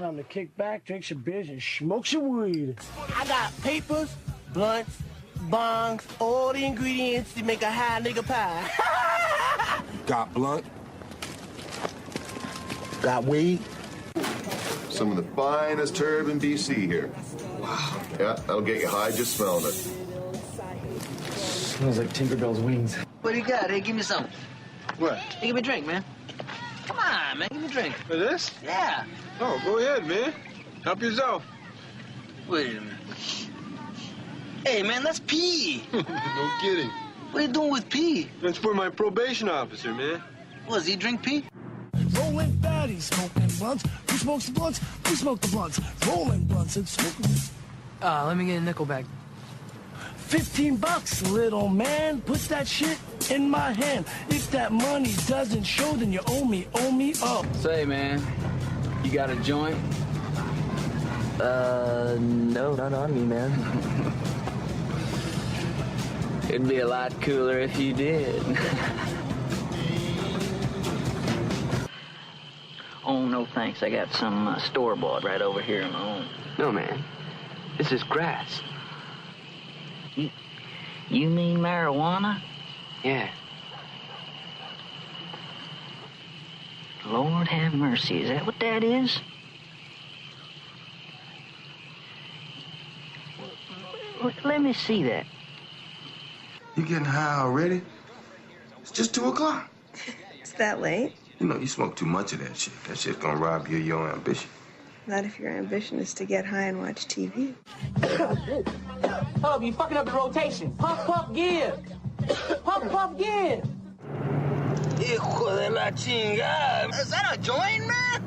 Time to kick back, drink some beers, and smoke some weed. I got papers, blunts, bongs, all the ingredients to make a high nigga pie. Got blunt? Got weed? Some of the finest herb in BC here. Wow. Yeah, that'll get you high just smelling it. Smells like Tinkerbell's wings. What do you got? Hey, give me some. What? Hey, give me a drink, man. Come on, man. Give me a drink. For this? Yeah. Oh, go ahead, man. Help yourself. Wait a minute. Hey, man, that's pee. No kidding. What are you doing with pee? That's for my probation officer, man. What, does he drink pee? Rolling baddies, smoking blunts. Who smokes the blunts? We smoke the blunts. Rolling blunts and smoking. Let me get a nickel bag. $15, little man. Put that shit in my hand. If that money doesn't show, then you owe me up. Say, man, you got a joint? No, not on me, man. It'd be a lot cooler if you did. Oh, no thanks. I got some store-bought right over here in my own. No, man. This is grass. You mean marijuana? Yeah. Lord have mercy. Is that what that is? Let me see that. You getting high already? It's just 2 o'clock. It's that late? You know, you smoke too much of that shit. That shit's gonna rob you of your ambition. Not if your ambition is to get high and watch TV. Oh, you fucking up the rotation. Pump, give. Pump, give. Hijo de la chingada. Is that a joint, man?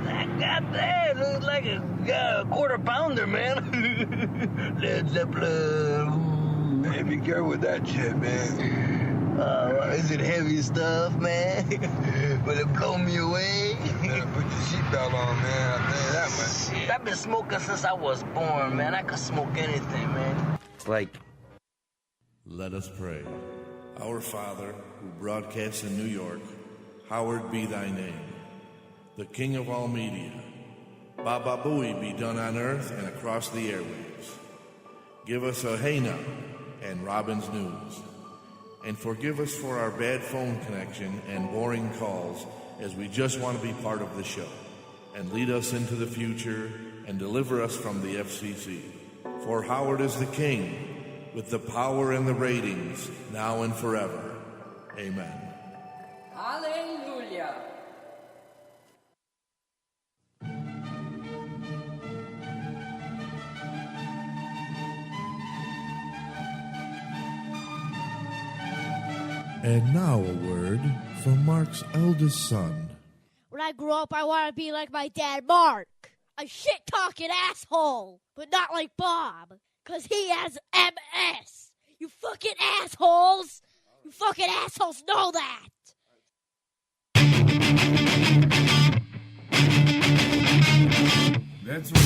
That goddamn looks like a quarter pounder, man. Led Zeppelin. Hey, be careful with that shit, man. Is it heavy stuff, man? Will it blow me away? You better put your seatbelt on, man. I'll tell you that much. I've been smoking since I was born, man. I could smoke anything, man. Like, let us pray. Our Father, who broadcasts in New York, hallowed be thy name. The King of all media, Baba Booey be done on earth and across the airwaves. Give us a hey now and Robin's News. And forgive us for our bad phone connection and boring calls, as we just want to be part of the show. And lead us into the future and deliver us from the FCC. For Howard is the king, with the power and the ratings, now and forever. Amen. Hallelujah. And now a word from Mark's eldest son. When I grow up, I want to be like my dad, Mark. A shit-talking asshole, but not like Bob, because he has MS. You fucking assholes. You fucking assholes know that. That's what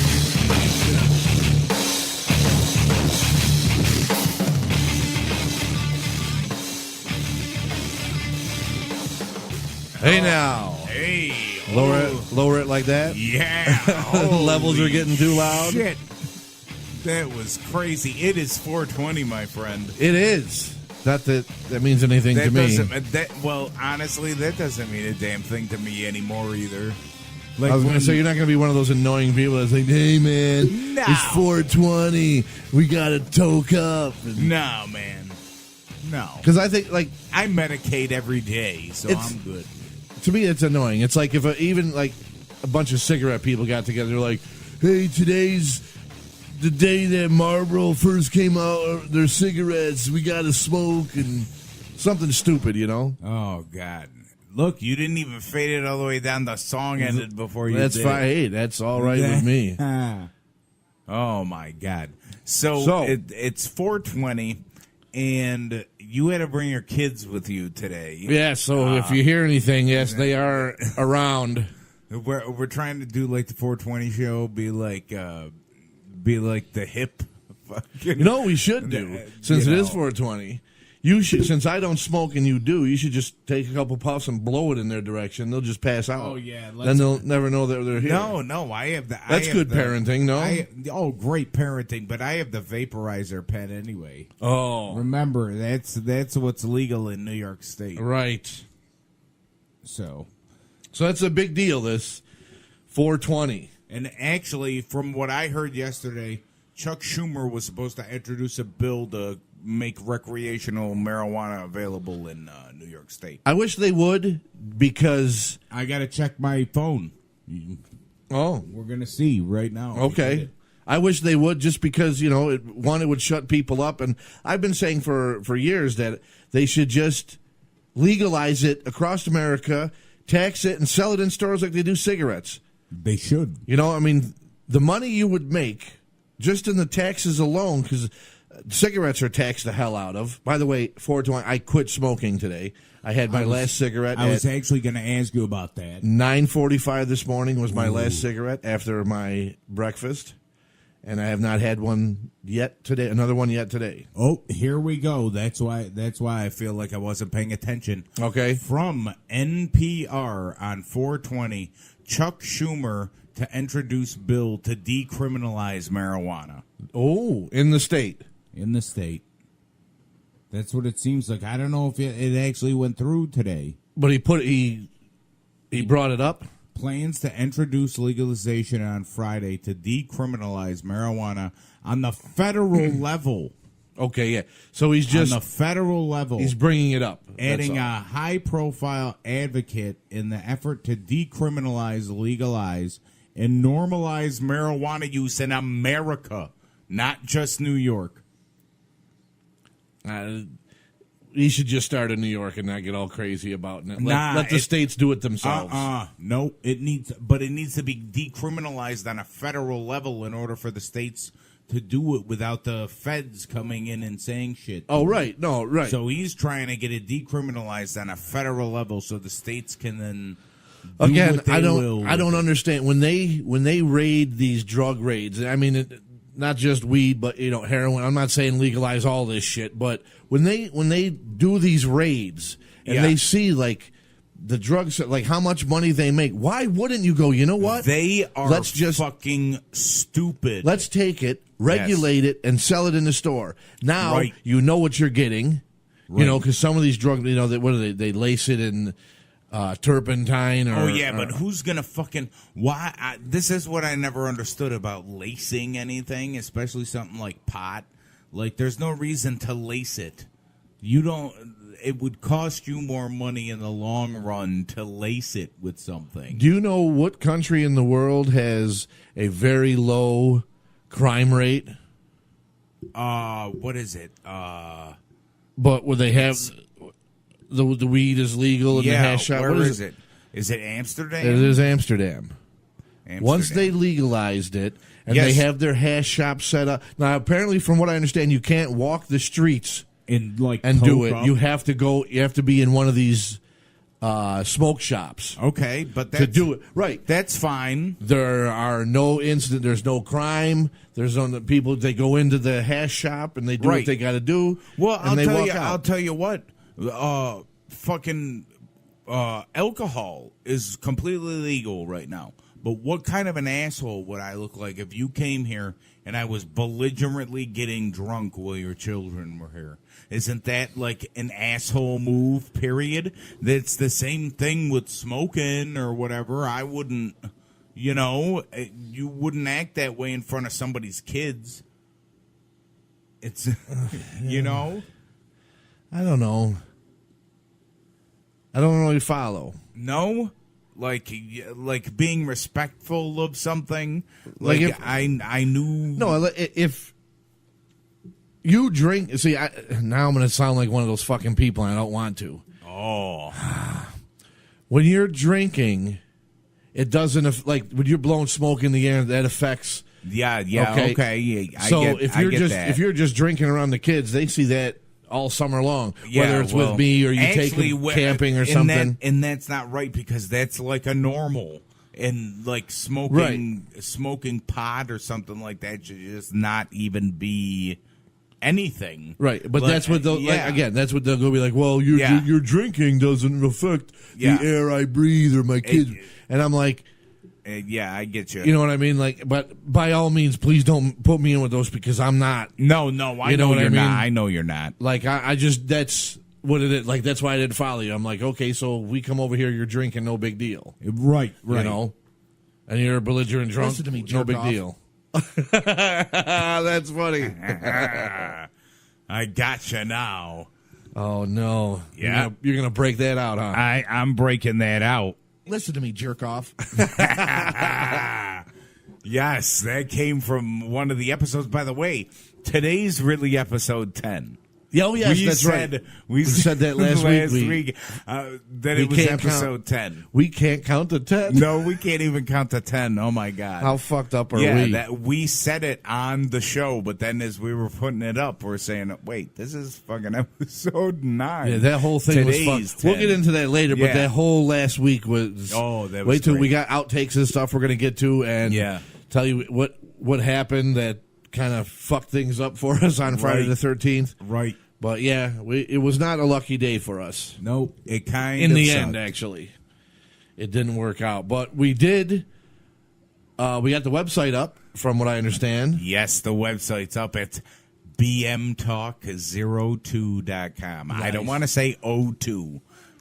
Hey now. Hey. Lower it like that? Yeah. Levels are getting too loud. Shit. That was crazy. It is 420, my friend. It is. Not that means anything to me. Well, honestly, that doesn't mean a damn thing to me anymore either. Like I was going to say, you're not going to be one of those annoying people that's like, hey, man, it's 420. We got to toke up. No, man. No. Because I think, like... I medicate every day, so I'm good. To me, it's annoying. It's like if even like a bunch of cigarette people got together, they're like, hey, today's the day that Marlboro first came out, their cigarettes, we got to smoke, and something stupid, you know? Oh, God. Look, you didn't even fade it all the way down. The song ended before you That's did. fine. Hey, that's all right with me. Oh, my God. So it's 420, and you had to bring your kids with you today. Yeah, so if you hear anything, yes, they are around. We're trying to do like the 420 show, be like the hip. You know what we should do, since it is 420, You should, since I don't smoke and you do, you should just take a couple puffs and blow it in their direction. They'll just pass out. Oh, yeah. Then they'll never know that they're here. No, I have the... That's good parenting, no? Great parenting, but I have the vaporizer pen anyway. Oh. Remember, that's what's legal in New York State. Right. So that's a big deal, this 420. And actually, from what I heard yesterday, Chuck Schumer was supposed to introduce a bill to make recreational marijuana available in New York State. I wish they would, because... I got to check my phone. Oh. We're going to see right now. Okay. I wish they would, just because, it would shut people up. And I've been saying for years that they should just legalize it across America, tax it, and sell it in stores like they do cigarettes. They should. The money you would make just in the taxes alone, because cigarettes are taxed the hell out of. By the way, 420, I quit smoking today. I had my last cigarette. I was actually going to ask you about that. 9:45 this morning was my last cigarette after my breakfast. And I have not had one yet today. Another one yet today. Oh, here we go. That's why I feel like I wasn't paying attention. Okay. From NPR on 420, Chuck Schumer to introduce bill to decriminalize marijuana. Oh, in the state. In the state. That's what it seems like. I don't know if it actually went through today. But he brought it up. Plans to introduce legalization on Friday to decriminalize marijuana on the federal level. Okay, yeah. So he's just... On the federal level. He's bringing it up. Adding a high-profile advocate in the effort to decriminalize, legalize, and normalize marijuana use in America, not just New York. He should just start in New York and not get all crazy about it. Let the states do it themselves. No, it needs to be decriminalized on a federal level in order for the states to do it without the feds coming in and saying shit. Oh, right. No, right. So he's trying to get it decriminalized on a federal level so the states can then do Again, what they I will. don't understand when they raid these drug raids. I mean, not just weed, but heroin. I'm not saying legalize all this shit, but when they do these raids and they see like the drugs, like how much money they make, why wouldn't you go? You know what? They are fucking stupid. Let's take it, regulate it, and sell it in the store. Now you know what you're getting. Right. Because some of these drugs, they lace it in turpentine. But who's gonna fucking why? This is what I never understood about lacing anything, especially something like pot. Like, there's no reason to lace it. It would cost you more money in the long run to lace it with something. Do you know what country in the world has a very low crime rate? What is it? But where they have the weed is legal in the hash shop. Where is it? Is it Amsterdam? It is Amsterdam. Once they legalized it, and they have their hash shop set up. Now, apparently, from what I understand, you can't walk the streets and do it. You have to go. You have to be in one of these smoke shops. Okay, but to do it right, that's fine. There are no incident. There's no crime. There's no people. They go into the hash shop and they do what they got to do. Well, and I'll tell you what. Fucking alcohol is completely legal right now. But what kind of an asshole would I look like if you came here and I was belligerently getting drunk while your children were here? Isn't that like an asshole move, period? That's the same thing with smoking or whatever. I wouldn't, you wouldn't act that way in front of somebody's kids. It's, I don't know. I don't really follow. No? Like being respectful of something. Like if, I knew. No, if you drink. See, now I'm going to sound like one of those fucking people, and I don't want to. Oh. When you're drinking, it doesn't like when you're blowing smoke in the air. That affects. Yeah. Okay. Yeah, if you're just drinking around the kids, they see that all summer long, whether it's with me or you take them camping or something. And that's not right, because that's like a normal. And like smoking pot or something like that should just not even be anything. Right, but Like, that's what they'll yeah. again. That's what they'll go be like. Well, your drinking doesn't affect Yeah. the air I breathe or my kids. And I'm like, yeah, I get you. you know what I mean? Like, but by all means, please don't put me in with those because I'm not. No, I You know, know what I you're mean? not. I know you're not. Like, I just that's what it is. Like, that's why I didn't follow you. I'm like, okay, so we come over here, you're drinking, no big deal. Right. You know, and you're a belligerent drunk, Listen to me, no jerk big off. deal. That's funny. I gotcha now. Oh no! Yeah. you're gonna break that out, huh? I'm breaking that out. Listen to me, jerk off. Yes, that came from one of the episodes. By the way, today's really episode 10. Oh yes, that's right. We said that last week. That it was episode 10. We can't count to 10. No, we can't even count to 10. Oh my god! How fucked up are yeah, we? that we said it on the show, but then as we were putting it up, we're saying, "Wait, this is fucking episode 9." Yeah, that whole thing was Today's fun. We'll 10. get into that later, but Yeah. that whole last week was. Oh, that was wait till great. we got outtakes and stuff we're gonna get to, and Yeah. tell you what happened that kind of fucked things up for us on Friday Right. the 13th. Right. But yeah, it was not a lucky day for us. Nope. It kind In of the sucked. end, actually, it didn't work out. But we did. We got the website up, from what I understand. Yes, the website's up at bmtalk02.com. I don't Nice. want to say 02.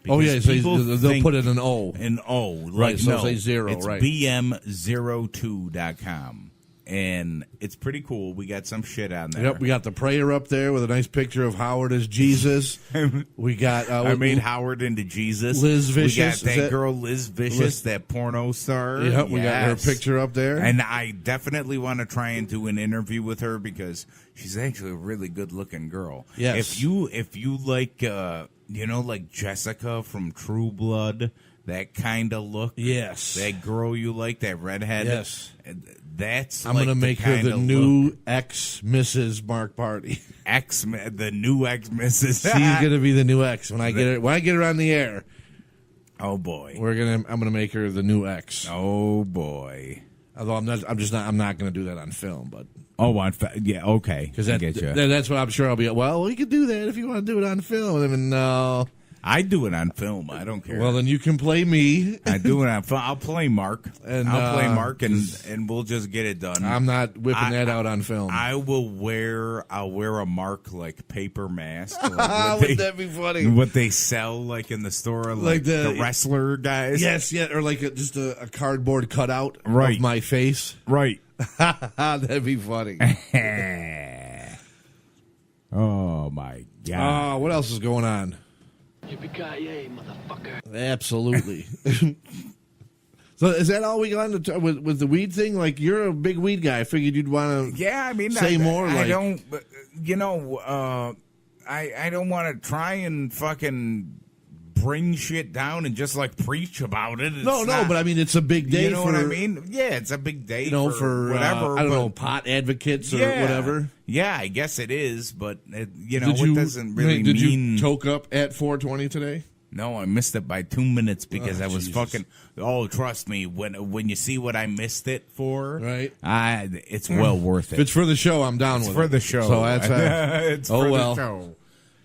Oh yeah, because so people they'll think put it in O. an O. Right, Like, so no, say 0, it's right. bm02.com. And it's pretty cool. We got some shit on there. Yep, we got the prayer up there with a nice picture of Howard as Jesus. We got. I made Howard into Jesus. Liz Vicious, We got is that that- girl, Liz Vicious, Liz- that porno star. Yep, we got her Yes. picture up there. And I definitely want to try and do an interview with her because she's actually a really good looking girl. Yes. If you like like Jessica from True Blood, that kind of look. Yes. That girl you like, that redhead. Yes. That's I'm like gonna make her the kinda new look. ex Mrs. Mark Party. the new ex Mrs. She's gonna be the new ex when I get her. When I get her on the air, Oh boy. I'm gonna make her the new ex. Oh boy. Although I'm not gonna do that on film, but Oh, yeah, okay. because I get you. that's what I'm sure I'll be. Well, we could do that if you want to do it on film. I mean, no. I do it on film. I don't care. Well, then you can play me. I do it on film. I'll play Mark. And, I'll play uh, Mark, and we'll just get it done. I'm not whipping that out on film. I'll wear a Mark like paper mask. Like Wouldn't that be funny? What they sell like in the store, like the wrestler guys. Yes, yeah, or like just a cardboard cutout Right. of my face. Right. That'd be funny. Oh my god. What else is going on? Yippee-ki-yay, motherfucker. Absolutely. So is that all we got with the weed thing? Like, you're a big weed guy. I figured you'd want to Yeah, I mean, say more. I Like, don't. I don't want to try and fucking bring shit down and just like preach about it. It's no, not- but I mean, it's a big day You know for, what I mean? Yeah, it's a big day. for whatever. I don't but- know, pot advocates or Yeah. whatever. Yeah, I guess it is, but it Did doesn't really did mean. you toke up at 420 today? No, I missed it by 2 minutes because Oh, I was Jesus. fucking. Oh, trust me, when you see what I missed it for, Right. It's well worth If it. it's for the show, I'm down It's with for it. the show. So that's it's oh for well. the show.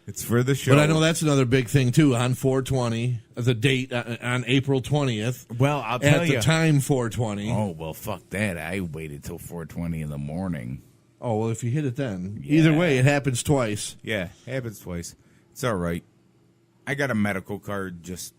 It's for the show. But I know that's another big thing too. On 420, the date on April 20th. Well, I'll tell at you. the time 420. Oh well, fuck that. I waited till 4:20 in the morning. Oh well, if you hit it then. Either way, it happens twice. Yeah, happens twice. It's all right. I got a medical card just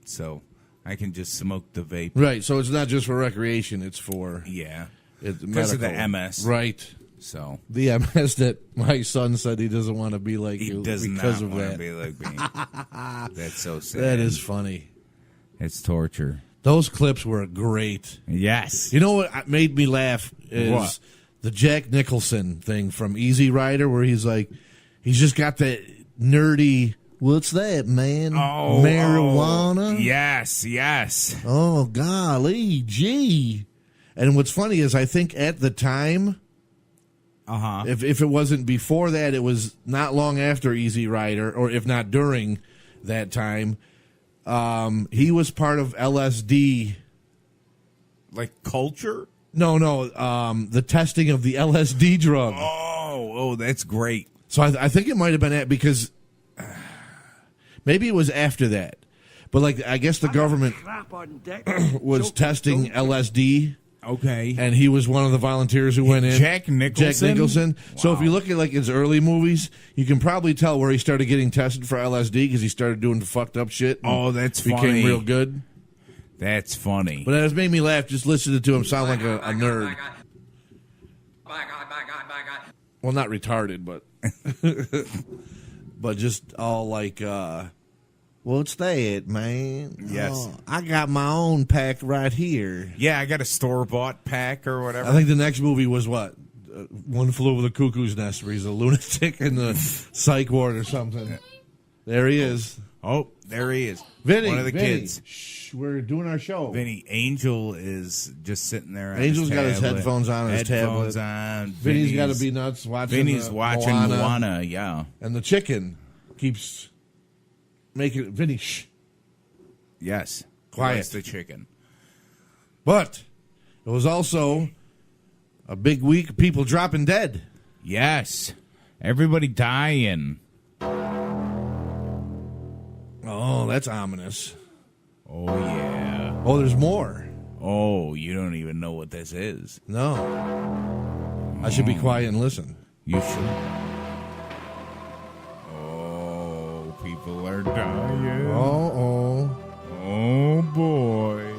so I can just smoke the vape. Right. So it's not just for recreation. It's for Yeah, it's because of the medical. MS. Right. So The MS that my son said he doesn't want to be like he you does because not of want that. to be like me. That's so sad. That is funny. It's torture. Those clips were great. Yes. You know what made me laugh is What? the Jack Nicholson thing from Easy Rider, where he's like, he's just got that nerdy. What's that, man? Marijuana? Yes. Oh, golly, gee. And what's funny is I think at the time, if it wasn't before that, it was not long after Easy Rider, or if not during that time, he was part of LSD. Like culture? No, the testing of the LSD drug. Oh, Oh, that's great. So I think it might have been at because maybe it was after that. But like I guess the government was testing LSD. Okay. And he was one of the volunteers who went in. Jack Nicholson? Wow. So if you look at like his early movies, you can probably tell where he started getting tested for LSD because he started doing fucked up shit. Oh, that's became funny. Real good. That's funny. But it has made me laugh just listening to him sound like a nerd. Well, not retarded, but but just all like, what's that, man? Yes. Oh, I got my own pack right here. Yeah, I got a store-bought pack or whatever. I think the next movie was what? One Flew Over the Cuckoo's Nest, where he's a lunatic in the psych ward or something. There he is. Oh, there he is. Vinny, one of the kids. Shh, we're doing our show. Vinny, Angel is just sitting there. On Angel's his got his tablet. headphones on. His Headphones tablet. on. Vinny's got to be nuts watching. Vinny's watching Moana. Yeah. And the chicken keeps making Vinny. Shh. Yes. Quiet. That's the chicken. But it was also a big week of people dropping dead. Yes. Everybody dying. Oh, that's ominous. Oh, yeah. Oh, there's more. Oh, you don't even know what this is. No. I should be quiet and listen. You should. Oh, people are dying. Oh. Oh, boy.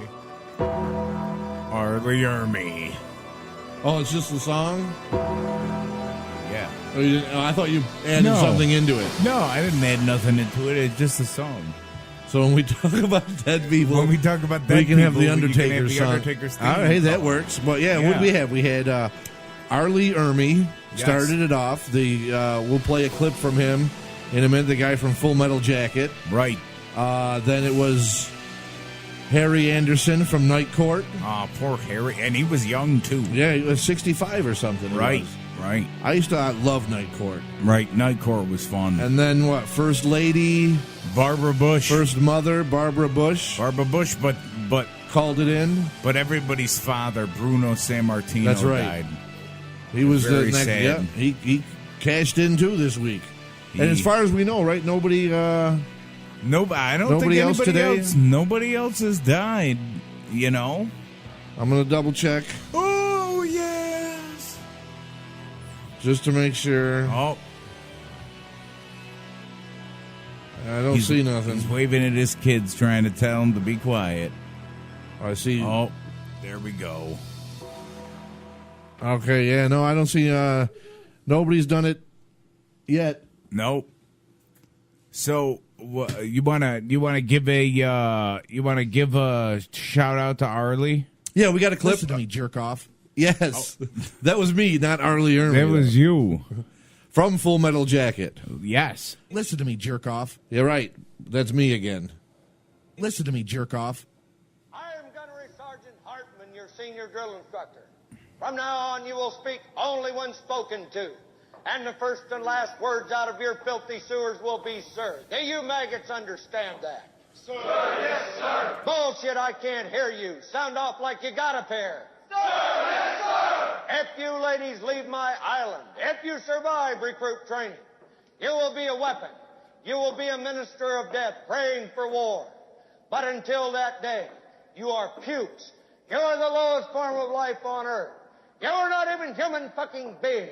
Arlie Ermy. Oh, it's just the song? Yeah. Oh, I thought you added something into it. No, I didn't add nothing into it. It's just a song. So when we talk about dead people, we can have the Undertaker's song. Theme. All right, that works. But yeah, what did we have? We had Arlie Ermy started it off. We'll play a clip from him in a minute. The guy from Full Metal Jacket. Right. Then it was Harry Anderson from Night Court. Oh, poor Harry. And he was young, too. Yeah, he was 65 or something. Right. Right. I used to love Night Court. Right. Night Court was fun. And then what? First Lady. Barbara Bush. First Mother, Barbara Bush. Barbara Bush, but called it in. But everybody's father, Bruno Sammartino, That's right. died. He was Very the next. sad. Yeah, he cashed in too this week. And as far as we know, right? Nobody. I don't Nobody think else anybody today? else. Nobody else has died. You know. I'm gonna double check Oh yes. just to make sure. Oh. I don't see nothing. He's waving at his kids, trying to tell them to be quiet. I see. Oh, there we go. Okay, yeah, no, I don't see. Nobody's done it yet. Nope. So you wanna give a shout out to Arlie? Yeah, we got a clip. Listen to me, jerk off. Yes, that was me, not Arlie Ermy. That was you from Full Metal Jacket. Yes. Listen to me, jerk off. You're right. That's me again. Listen to me, jerk off. I am Gunnery Sergeant Hartman, your senior drill instructor. From now on, you will speak only when spoken to. And the first and last words out of your filthy sewers will be, sir. Do you maggots understand that? Sir, yes, sir. Bullshit, I can't hear you. Sound off like you got a pair. Sir, yes, sir. If you ladies leave my island, if you survive recruit training, you will be a weapon. You will be a minister of death praying for war. But until that day, you are pukes. You are the lowest form of life on earth. You are not even human fucking beings.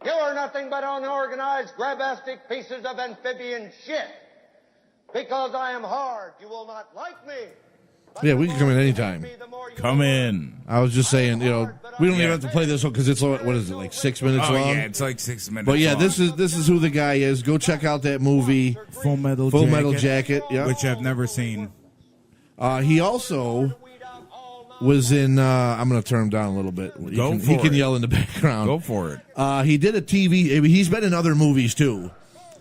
You are nothing but unorganized, grabastic pieces of amphibian shit. Because I am hard, you will not like me. Yeah, we can come in anytime. Come in. I was just saying, we don't even have to play this one because it's what is it, like 6 minutes long? Yeah, it's like 6 minutes. But yeah, long. this is who the guy is. Go check out that movie, Full Metal Jacket. Yeah, which I've never seen. He also was in. I'm going to turn him down a little bit. He can yell in the background. Go for it. He did a TV. He's been in other movies too.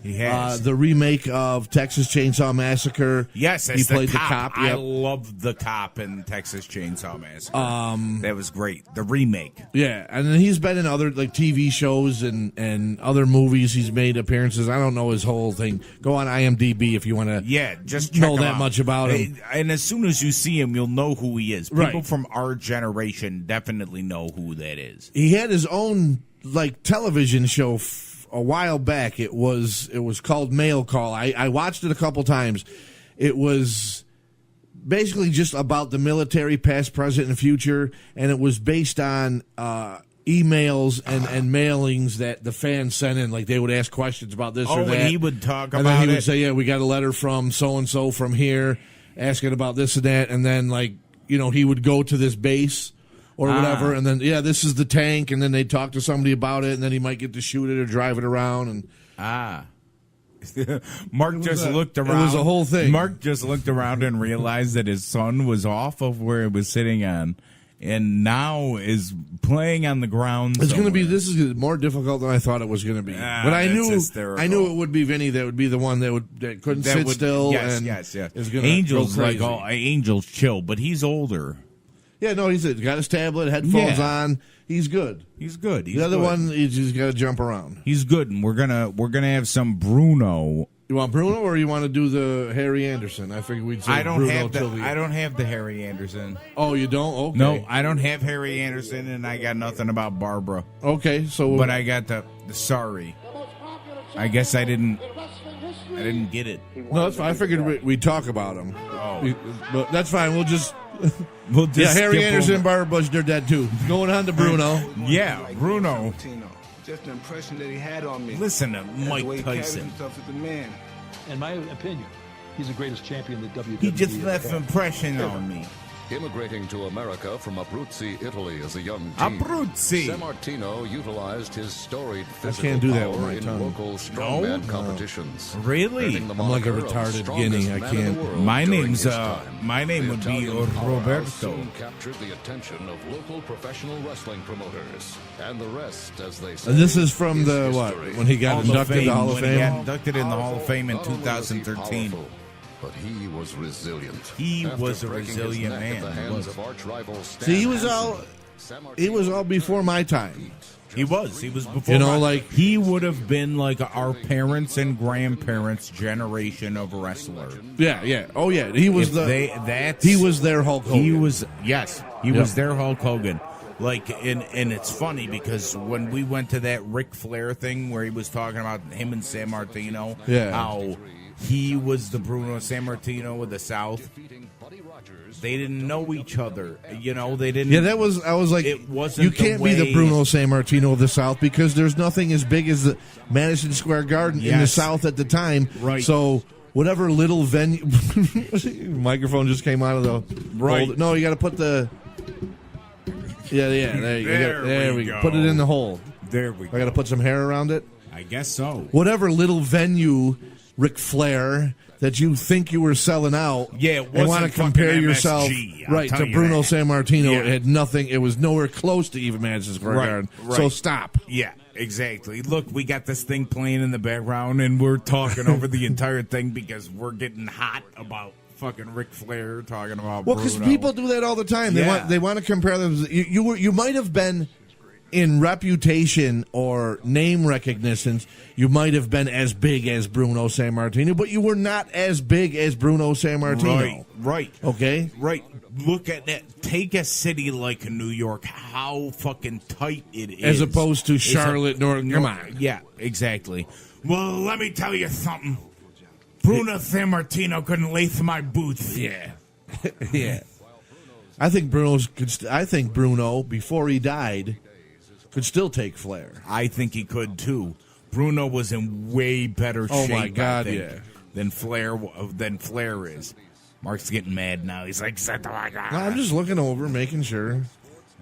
He has. The remake of Texas Chainsaw Massacre. Yes, he played the cop. I Yep. love the cop in Texas Chainsaw Massacre. That was great. The remake. Yeah, and then he's been in other like TV shows and other movies. He's made appearances. I don't know his whole thing. Go on IMDb if you want to. Just know check him that out. much about him. And as soon as you see him, you'll know who he is. People Right. from our generation definitely know who that is. He had his own like television show a while back. It was called Mail Call. I watched it a couple times. It was basically just about the military, past, present, and future, and it was based on emails and mailings that the fans sent in. Like they would ask questions about this or that. And he would talk and about then he it. would say, "Yeah, we got a letter from so and so from here, asking about this and that." And then he would go to this base or whatever, and then this is the tank, and then they'd talk to somebody about it, and then he might get to shoot it or drive it around. And Mark just looked around. It was a whole thing. Mark just looked around and realized that his son was off of where it was sitting on, and now is playing on the ground. It's going to be. This is more difficult than I thought it was going to be. But I that's knew hysterical. it would be Vinny. That would be the one that couldn't sit still. Yes, and yes. is gonna Angel's go like crazy. Angel's chill, but he's older. Yeah, no, he's got his tablet, headphones Yeah. on. He's good. He's good. The other one, he's just got to jump around. He's good, and we're gonna have some Bruno. You want Bruno, or you want to do the Harry Anderson? I figured we'd say I don't Bruno have till the. I don't have the Harry Anderson. Oh, you don't? Okay. No, I don't have Harry Anderson, and I got nothing about Barbara. Okay, so But I got the sorry. I guess I didn't get it. No, that's fine. I figured we'd talk about him. Oh. But that's fine. We'll just Harry skip Anderson over. and Barbara Bush, they're dead too. Going on to Bruno. Yeah, Bruno. Just the impression that he had on me. Listen to That's the Mike way he carried Tyson. himself as a man. In my opinion, he's the greatest champion the WWE He just has left had. an impression on me. Immigrating to America from Abruzzi, Italy as a young teen, Abruzzi. Sammartino utilized his storied I physical can't do that with power my in tongue. local strongman No? competitions. Really? earning the I'm like a moniker of retarded strongest guinea. I man in can't. the world My during name's his time. my name The would be Italian powerhouse Roberto. soon captured the attention of local professional wrestling promoters, and the rest, as they say, And this is from the history. when he got inducted in the Hall of When he Fame. got inducted in the Hall of Fame in Not only was he 2013. powerful, but he was resilient. He After was a breaking his resilient neck at the man, he hands was. of arch-rival Stan See, he was Hansen, all before my time. He was before. You know, like- he would have been like our parents' and grandparents' generation of wrestler. Yeah. Oh yeah, he was he was their Hulk Hogan. He was he Yep. was their Hulk Hogan. Like and it's funny because when we went to that Ric Flair thing where he was talking about him and Sammartino, Yeah. how he was the Bruno Sammartino of the South. They didn't know each other, you know. They didn't. Yeah, that was. I was like, It wasn't you can't the be the way- Bruno Sammartino of the South because there's nothing as big as the Madison Square Garden in the Yes. South at the time. Right. So whatever little venue, microphone just came out of the Right. hole. No, you got to put the. Yeah. There you There go. There we we go. go. Put it in the hole. There we I got to put some hair around it. I guess so. Whatever little venue, Ric Flair, that you think you were selling out. Yeah, it and want to wasn't compare fucking yourself MSG, I'll right tell to you Bruno that. Sammartino. Yeah. It had nothing. It was nowhere close to even Madison Square Garden. So stop. Yeah, exactly. Look, we got this thing playing in the background, and we're talking over the entire thing because we're getting hot about fucking Ric Flair talking about Well, because Bruno. people do that all the time. Yeah. They want to compare them. You might have been in reputation or name recognition. You might have been as big as Bruno Sammartino, but you were not as big as Bruno Sammartino. Right. Okay. Right. Look at that. Take a city like New York, how fucking tight it is. As opposed to It's Charlotte, North. Come on. Yeah, exactly. Well, let me tell you something. Bruno Sammartino couldn't lace my boots. Yeah. Yeah. I think Bruno, before he died, could still take Flair. I think he could too. Bruno was in way better Oh, shape, my God, I think, yeah. than Flair is. Mark's getting mad now. He's like, "Oh my God." No, I'm just looking over, making sure.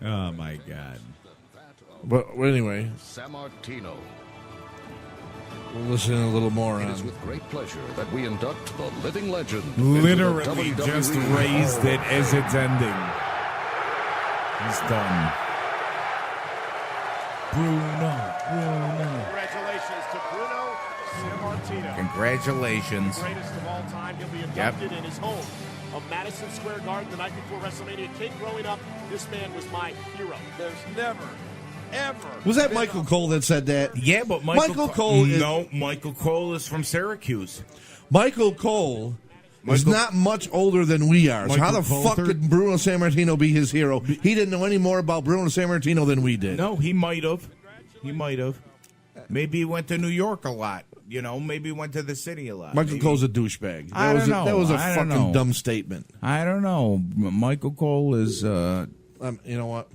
Oh my God. But anyway, Sammartino. we'll listen a little more It on. is with great pleasure that we induct the living legend. Literally into the just WWE raised it as it's ending. He's done. Bruno. Congratulations to Bruno Sammartino. Congratulations. Greatest of all time. He'll be inducted in his home of Madison Square Garden the night before WrestleMania. Kid, growing up, this man was my hero. There's never, ever. Was that Michael Cole that said that? Yeah, but Michael Cole is... No, Michael Cole is from Syracuse. Michael Cole is not much older than we are. So how the fuck could Bruno Sammartino be his hero? He didn't know any more about Bruno Sammartino than we did. No, he might have. He might have. Maybe he went to New York a lot. You know, maybe he went to the city a lot. Michael Cole's a douchebag. That was a fucking dumb statement. I don't know. Michael Cole is... you know what?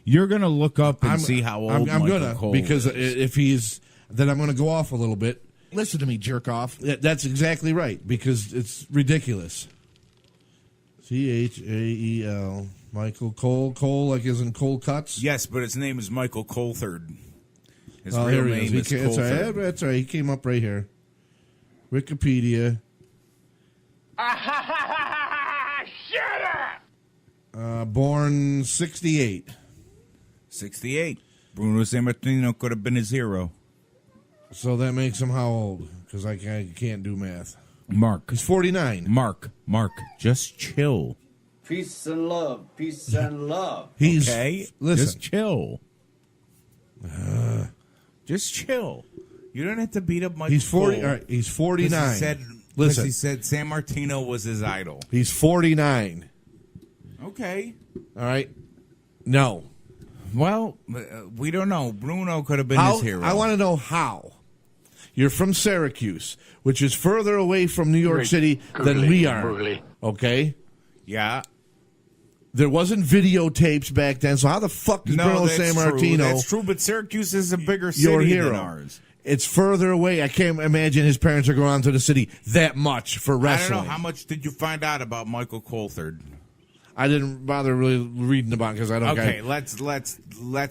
You're going to look up and see how old I'm Michael Cole because is. If he's... Then I'm going to go off a little bit. Listen to me, jerk off. That's exactly right, because it's ridiculous. Chael. Michael Cole. Cole, like is in Cole Cuts? Yes, but his name is Michael Colthard. His real real name name is Colthard. That's all right. He came up right here. Wikipedia. Shut up! Born 68. 68. Bruno Sammartino could have been his hero. So that makes him how old? Because I can't do math. Mark. He's 49. Mark, just chill. Peace and love. Peace and love. He's okay. Listen. Just chill. Just chill. You don't have to beat up Michael He's 40. Cole. All right, he's 49. He said San Martino was his idol. He's 49. Okay. All right. No. Well, we don't know. Bruno could have been his hero. I want to know how. You're from Syracuse, which is further away from New York City than we are. Okay? Yeah. There wasn't videotapes back then, so how the fuck is Bruno Sammartino? That's true, but Syracuse is a bigger city than ours. It's further away. I can't imagine his parents are going on to the city that much for wrestling. I don't know. How much did you find out about Michael Colthard? I didn't bother really reading about it because I don't. Okay, let's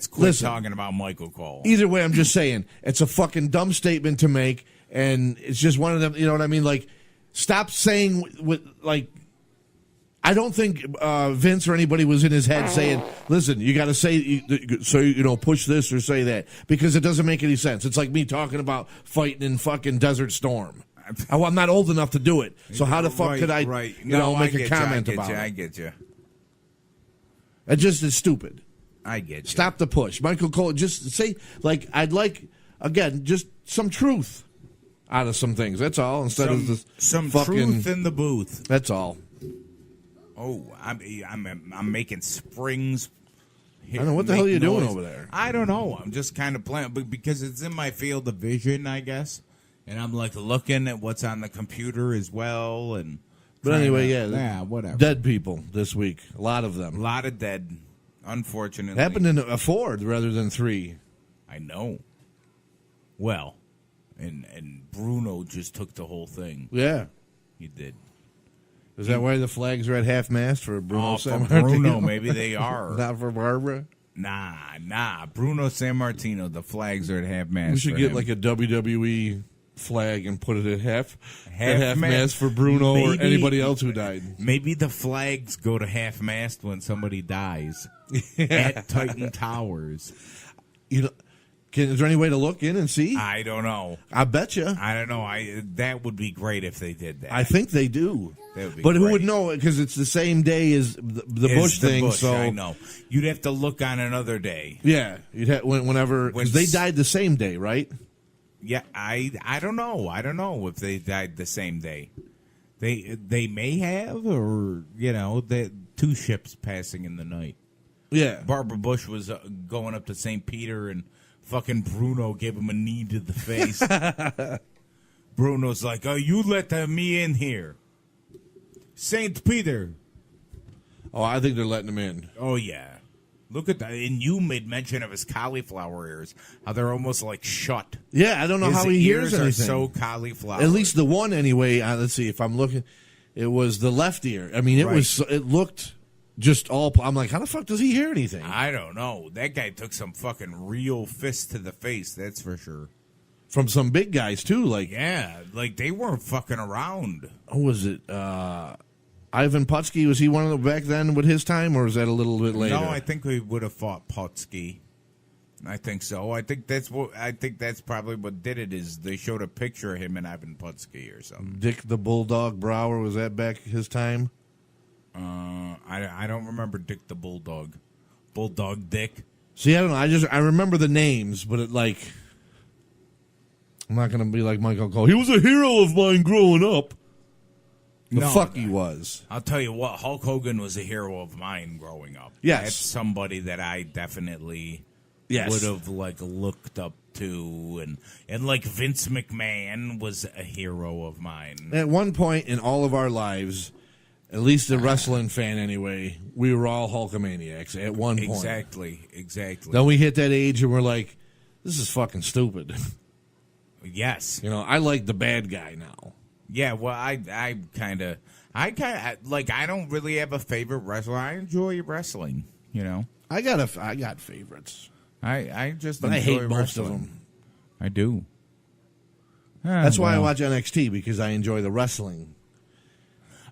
quit talking about Michael Cole. Either way, I'm just saying it's a fucking dumb statement to make, and it's just one of them. You know what I mean? Like, stop saying like. I don't think Vince or anybody was in his head saying, "Listen, you got to say push this or say that," because it doesn't make any sense. It's like me talking about fighting in fucking Desert Storm. I'm not old enough to do it, so how the fuck could I, make a comment about it? I get you. It just is stupid. I get you. Stop the push. Michael Cole, just say, like, I'd like, again, just some truth out of some things. That's all. Instead of some fucking, truth in the booth. That's all. Oh, I'm making springs. I don't know. What the hell are you doing over there? I don't know. I'm just kind of playing, because it's in my field of vision, I guess. And I'm, like, looking at what's on the computer as well, and... But anyway, whatever. Dead people this week. A lot of them. A lot of dead, unfortunately. Happened in a Ford rather than 3. I know. Well, and Bruno just took the whole thing. Yeah. He did. Is that why the flags are at half-mast for Bruno Sammartino? For Bruno, maybe they are. Not for Barbara? Nah. Bruno Sammartino, the flags are at half-mast. We should get like a WWE flag and put it at half-mast for Bruno or anybody else who died. Maybe the flags go to half-mast when somebody dies at Titan Towers. Is there any way to look in and see? I don't know. I bet you. I don't know. That would be great if they did that. I think they do. That would be but great. Who would know? Because it's the same day as the Bush thing. So I know. You'd have to look on another day. Yeah, you'd have whenever because they died the same day, right? Yeah, I don't know. I don't know if they died the same day. They may have, or the 2 ships passing in the night. Yeah, Barbara Bush was going up to St. Peter, and fucking Bruno gave him a knee to the face. Bruno's like, "Oh, you let me in here, St. Peter." Oh, I think they're letting him in. Oh yeah. Look at that. And you made mention of his cauliflower ears, how they're almost like shut. Yeah, I don't know how he hears anything. His ears are so cauliflower. At least the one anyway. Let's see if I'm looking. It was the left ear. I mean, it looked just all. I'm like, how the fuck does he hear anything? I don't know. That guy took some fucking real fists to the face, that's for sure. From some big guys, too. Like they weren't fucking around. Who was it? Ivan Putski, was he one of them back then with his time, or was that a little bit later? No, I think we would have fought Putski. I think so. I think that's probably what did it. Is they showed a picture of him and Ivan Putski or something. Dick the Bulldog Brower, was that back his time? I don't remember Dick the Bulldog. Bulldog Dick. See, I don't know. I remember the names, but I'm not going to be like Michael Cole. He was a hero of mine growing up. He was. I'll tell you what, Hulk Hogan was a hero of mine growing up. Yes. That's somebody that I definitely Yes. would have looked up to, and like Vince McMahon was a hero of mine. At one point in all of our lives, at least a wrestling fan anyway, we were all Hulkamaniacs at one point. Exactly. Then we hit that age and we're like, this is fucking stupid. Yes. I like the bad guy now. Yeah, well, I kind of like, I don't really have a favorite wrestler. I enjoy wrestling, I got favorites. I just But I enjoy hate most of wrestling. them. I do. That's why I watch NXT, because I enjoy the wrestling.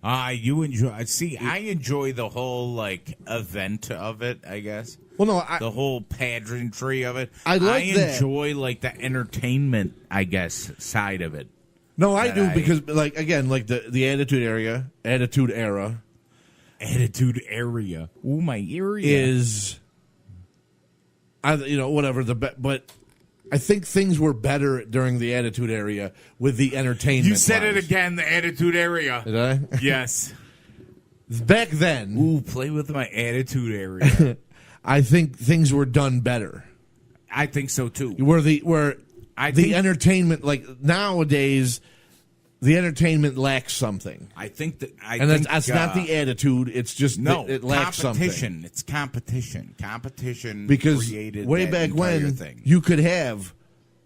You enjoy. See, I enjoy the whole event of it, I guess. Well, no, the whole pageantry of it. I like that. enjoy the entertainment, I guess, side of it. No, I do because the Attitude Era. Attitude Area. Ooh, my area is, whatever but I think things were better during the Attitude Era with the entertainment. You said it again, the Attitude Area. Did I? Yes. Back then. Ooh, play with my Attitude Area. I think things were done better. I think so too. The entertainment, nowadays, the entertainment lacks something. I think that, that's not the attitude. It's just it lacks competition. something. It's competition. Competition Because created way that back entire when thing. you could have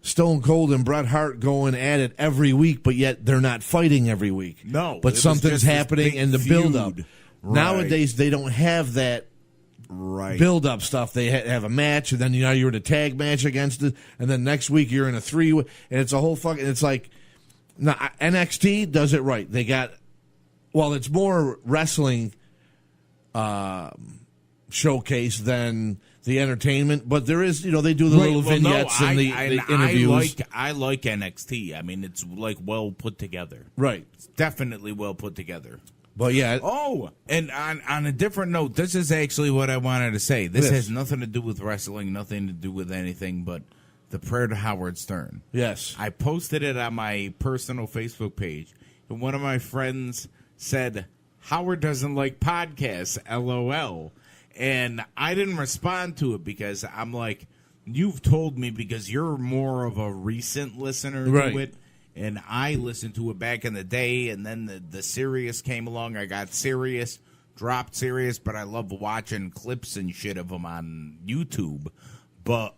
Stone Cold and Bret Hart going at it every week, but yet they're not fighting every week. No, but it was something's just this happening big in the build-up. feud. Nowadays, they don't have that build-up stuff. They have a match, and then you're in a tag match against it, and then next week you're in a 3-way, and it's a whole fucking. It's like, no, NXT does it right. They got, it's more wrestling showcase than the entertainment, but there is, they do the little vignettes and the interviews. I like NXT. I mean, it's well put together. Right. It's definitely well put together. But yeah. Oh, and on a different note, this is actually what I wanted to say. This has nothing to do with wrestling, nothing to do with anything but the prayer to Howard Stern. Yes. I posted it on my personal Facebook page, and one of my friends said, Howard doesn't like podcasts, LOL. And I didn't respond to it because I'm like, you've told me because you're more of a recent listener to it. And I listened to it back in the day, and then the Sirius came along. I got Sirius, dropped Sirius, but I love watching clips and shit of them on YouTube. But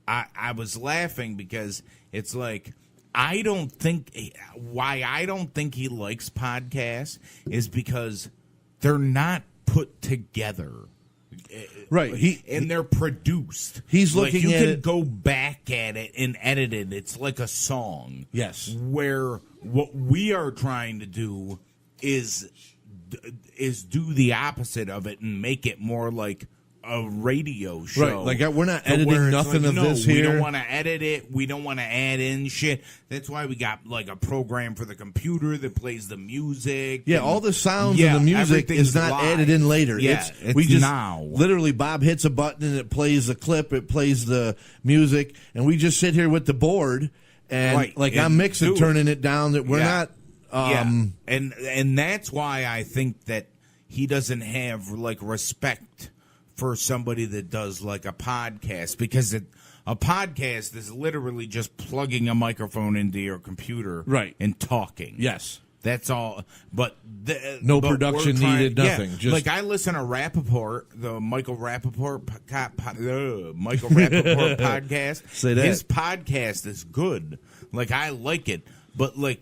I was laughing because it's like, why I don't think he likes podcasts is because they're not put together. Right. And they're produced. He's looking you at can it. go back at it and edit it. It's like a song. Yes. Where what we are trying to do is do the opposite of it and make it more like a radio show. Right. We're not editing nothing of this here. We don't want to edit it. We don't want to add in shit. That's why we got a program for the computer that plays the music. Yeah, all the sounds and the music is not added in later. Yeah, we just now. Literally, Bob hits a button and it plays the clip, it plays the music, and we just sit here with the board and I'm mixing, turning it down. That we're not. And that's why I think that he doesn't have respect for somebody that does a podcast, because a podcast is literally just plugging a microphone into your computer and talking. Yes. That's all. But no production needed, nothing. Just I listen to Rappaport, the Michael Rappaport podcast. Say that. His podcast is good. I like it. But I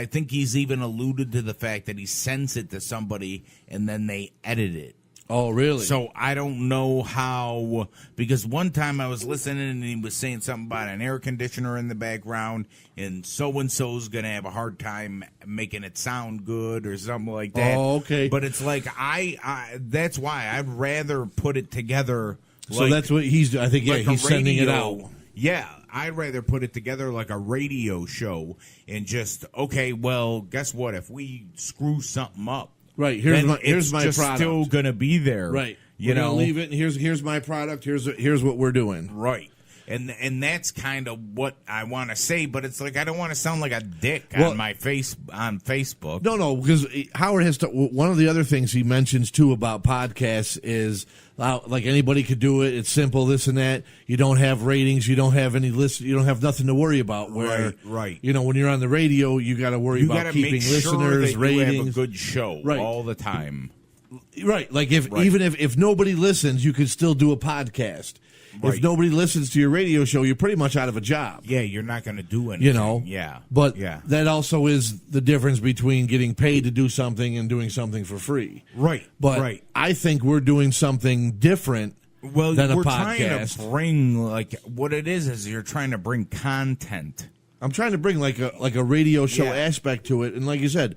think he's even alluded to the fact that he sends it to somebody and then they edit it. Oh, really? So I don't know how, because one time I was listening and he was saying something about an air conditioner in the background and so-and-so's going to have a hard time making it sound good or something like that. Oh, okay. But it's I that's why I'd rather put it together So that's what he's. I think like he's a sending it radio- out. Yeah, I'd rather put it together like a radio show and just okay. Well, guess what? If we screw something up, Right, then here's it's my just product. still going to be there. Right, you we're gonna know, leave it. And here's my product. Here's what we're doing. right. And that's kind of what I want to say, but it's like I don't want to sound like a dick Well- on my face on Facebook. No, because Howard has to. One of the other things he mentions too about podcasts is like anybody could do it. It's simple, this and that. You don't have ratings. You don't have any list. You don't have nothing to worry about. Where Right. you know when you're on the radio, you got to worry You about got to keeping make sure listeners, that ratings. you have a good show Right. all the time. Right, like Right. even if nobody listens, you could still do a podcast. Right. If nobody listens to your radio show, you're pretty much out of a job. Yeah, you're not going to do anything. You know, Yeah. But yeah. that also is the difference between getting paid to do something and doing something for free. Right. But right. I think we're doing something different Well, than a we're podcast. trying to bring like what it is you're trying to bring content. I'm trying to bring like a radio show Yeah. aspect to it, and like you said,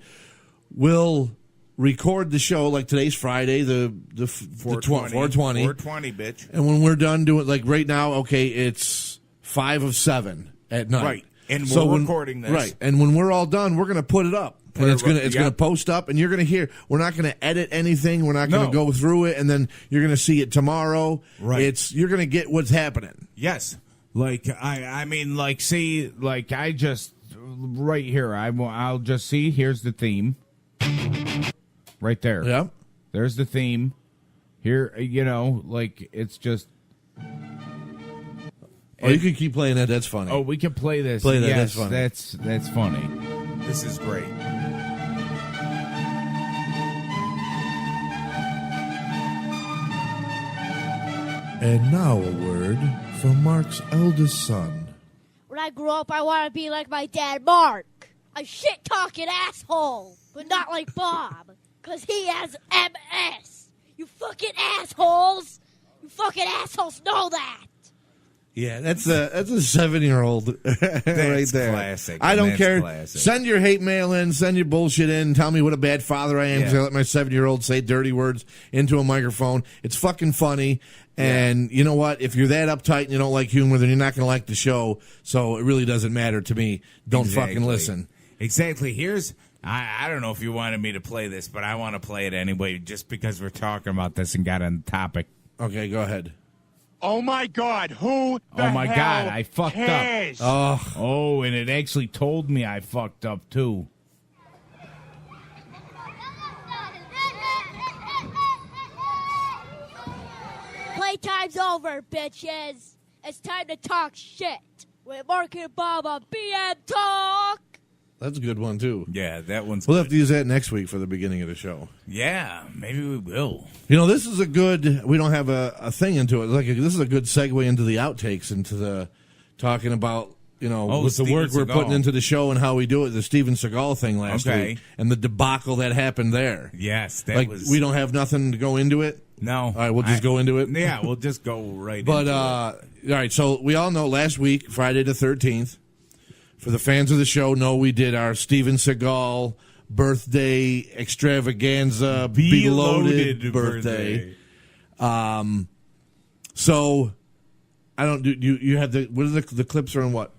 we'll record the show like today's Friday, the 420, bitch. and when we're done doing like right now, okay, it's 5 of 7 at night, Right. And we're recording this. right? And when we're all done, we're gonna put it up. And it's gonna post up, and you're gonna hear. We're not gonna edit anything. We're not gonna No. go through it, and then you're gonna see it tomorrow. Right. You're gonna get what's happening. Yes. Like I mean like see like I just right here I'll just see here's the theme. Right there. Yeah. There's the theme. Here you know like it's just Oh, you can keep playing that. That's funny. Oh, we can play this. Play that. Yes, That's funny. That's funny. This is great. And now a word from Mark's eldest son. When I grow up, I want to be like my dad, Mark. A shit-talking asshole, but not like Bob, because he has MS. You fucking assholes. You fucking assholes know that. Yeah, that's a 7-year-old right there. Classic. I don't That's care. classic. Send your hate mail in. Send your bullshit in. Tell me what a bad father I am because Yeah. I let my 7-year-old say dirty words into a microphone. It's fucking funny. And you know what? If you're that uptight and you don't like humor, then you're not going to like the show. So it really doesn't matter to me. Don't Exactly. fucking listen. Exactly. Here's I don't know if you wanted me to play this, but I want to play it anyway, just because we're talking about this and got on the topic. Okay, go ahead. Oh my God! Who? Oh my God! I fucked cares? up. Oh, and it actually told me I fucked up too. Playtime's over, bitches. It's time to talk shit with Mark and Bob on BM Talk. That's a good one, too. Yeah, that one's We'll have to use that next week for the beginning of the show. Yeah, maybe we will. You know, this is a good. We don't have a thing into it. This is a good segue into the outtakes, into the talking about with the Steven work we're Seagal. putting into the show and how we do it. The Steven Seagal thing last Okay. week and the debacle that happened there. Yes, that like was. we don't have nothing to go into it. No, All right, we'll just go into it. Yeah, we'll just go right. But into it. all right, so we all know last week, Friday the 13th. For the fans of the show, know we did our Steven Seagal birthday extravaganza, Beloaded birthday. So I don't do you have the what are the clips are in what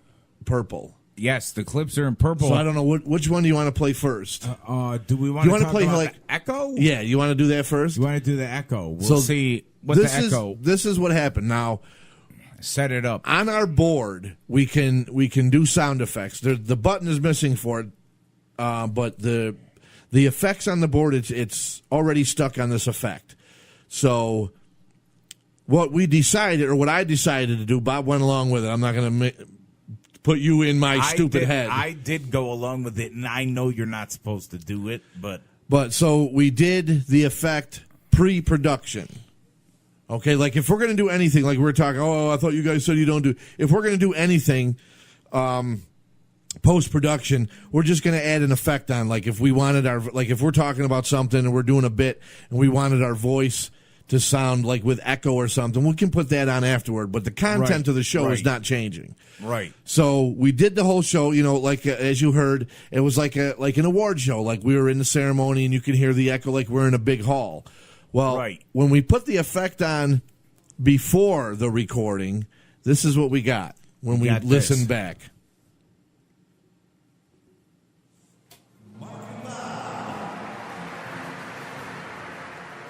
purple? Yes, the clips are in purple. So I don't know which one do you want to play first. Do we want you to wanna talk play about like the echo? Yeah, you want to do that first? You want to do the echo? We'll So see what the echo. This is what happened. Now, set it up on our board. We can do sound effects. The button is missing for it, but the effects on the board it's already stuck on this effect. So what we decided, or what I decided to do, Bob went along with it. I'm not going to put you in my stupid head. I did go along with it, and I know you're not supposed to do it, But so we did the effect pre-production. Okay, like if we're going to do anything, like we're talking, I thought you guys said you don't do. If we're going to do anything post-production, we're just going to add an effect on. Like if we wanted if we're talking about something and we're doing a bit and we wanted our voice to sound like with echo or something, we can put that on afterward. But the content of the show is not changing. Right. So we did the whole show, like as you heard, it was like an award show. Like we were in the ceremony and you could hear the echo like we're in a big hall. Well, when we put the effect on before the recording, this is what we got when we listened back.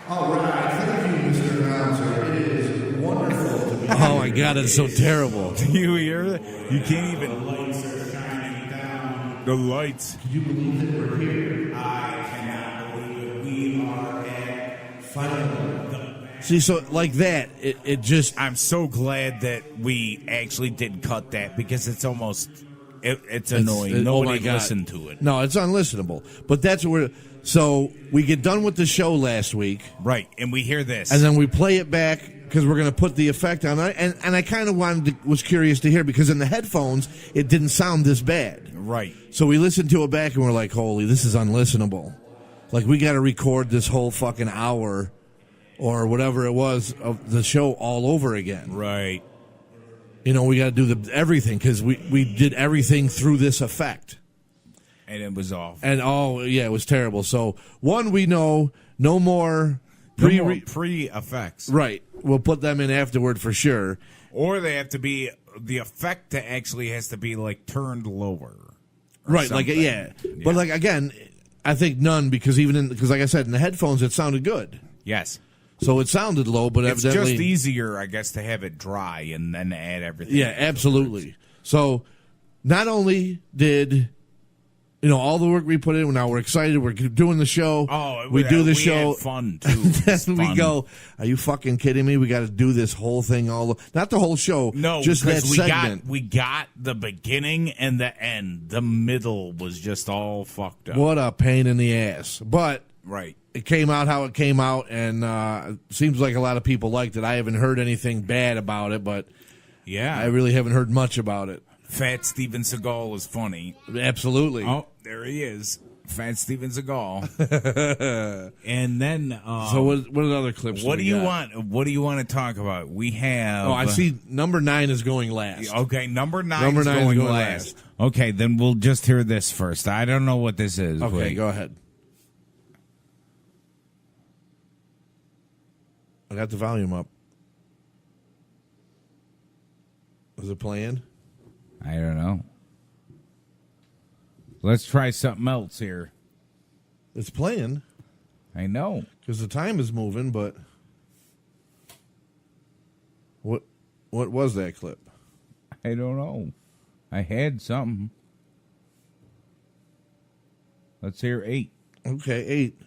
All right, thank you, Mr. Announcer. It is wonderful to be here. Oh my God, it's so terrible. Do you hear that? You can't even. Lights are shining down. The lights. Can you believe that we're here? I cannot believe it. We are at finally. See, so like that, it just. I'm so glad that we actually did cut that because it's almost. It's annoying. Nobody listened to it. No, it's unlistenable. But that's what we're. So we get done with the show last week. Right, and we hear this. And then we play it back because we're going to put the effect on it. And I kind of was curious to hear because in the headphones, it didn't sound this bad. Right. So we listened to it back and we're like, holy, this is unlistenable. Like, we got to record this whole fucking hour or whatever it was of the show all over again. Right. You know, we got to do everything because we did everything through this effect. And it was off. And it was terrible. So one, we know no more pre-effects. Right. We'll put them in afterward for sure. Or they have to be the effect that actually has to be like turned lower. Right. Something. Like yeah. But like again, I think none because because like I said in the headphones it sounded good. Yes. So it sounded low, but it's evidently just easier, I guess, to have it dry and then add everything. Yeah, absolutely. So not only did all the work we put in, now we're excited, we're doing the show. Oh, we do the show. Had fun too. Then we go, are you fucking kidding me? We got to do this whole thing not the whole show. No, just that we segment. We got the beginning and the end. The middle was just all fucked up. What a pain in the ass. But right. It came out how it came out, and it seems like a lot of people liked it. I haven't heard anything bad about it, but yeah, I really haven't heard much about it. Fat Steven Seagal is funny. Absolutely. Oh, there he is. Fat Steven Seagal. And then so what other clips what do we you got? want? What do you want to talk about? We have I see number 9 is going last. Okay, number 9 is going last. Okay, then we'll just hear this first. I don't know what this is. Okay, Wait. Go ahead. I got the volume up. Is it playing? I don't know. Let's try something else here. It's playing. I know. Because the time is moving, but what was that clip? I don't know. I had something. Let's hear 8. Okay, 8.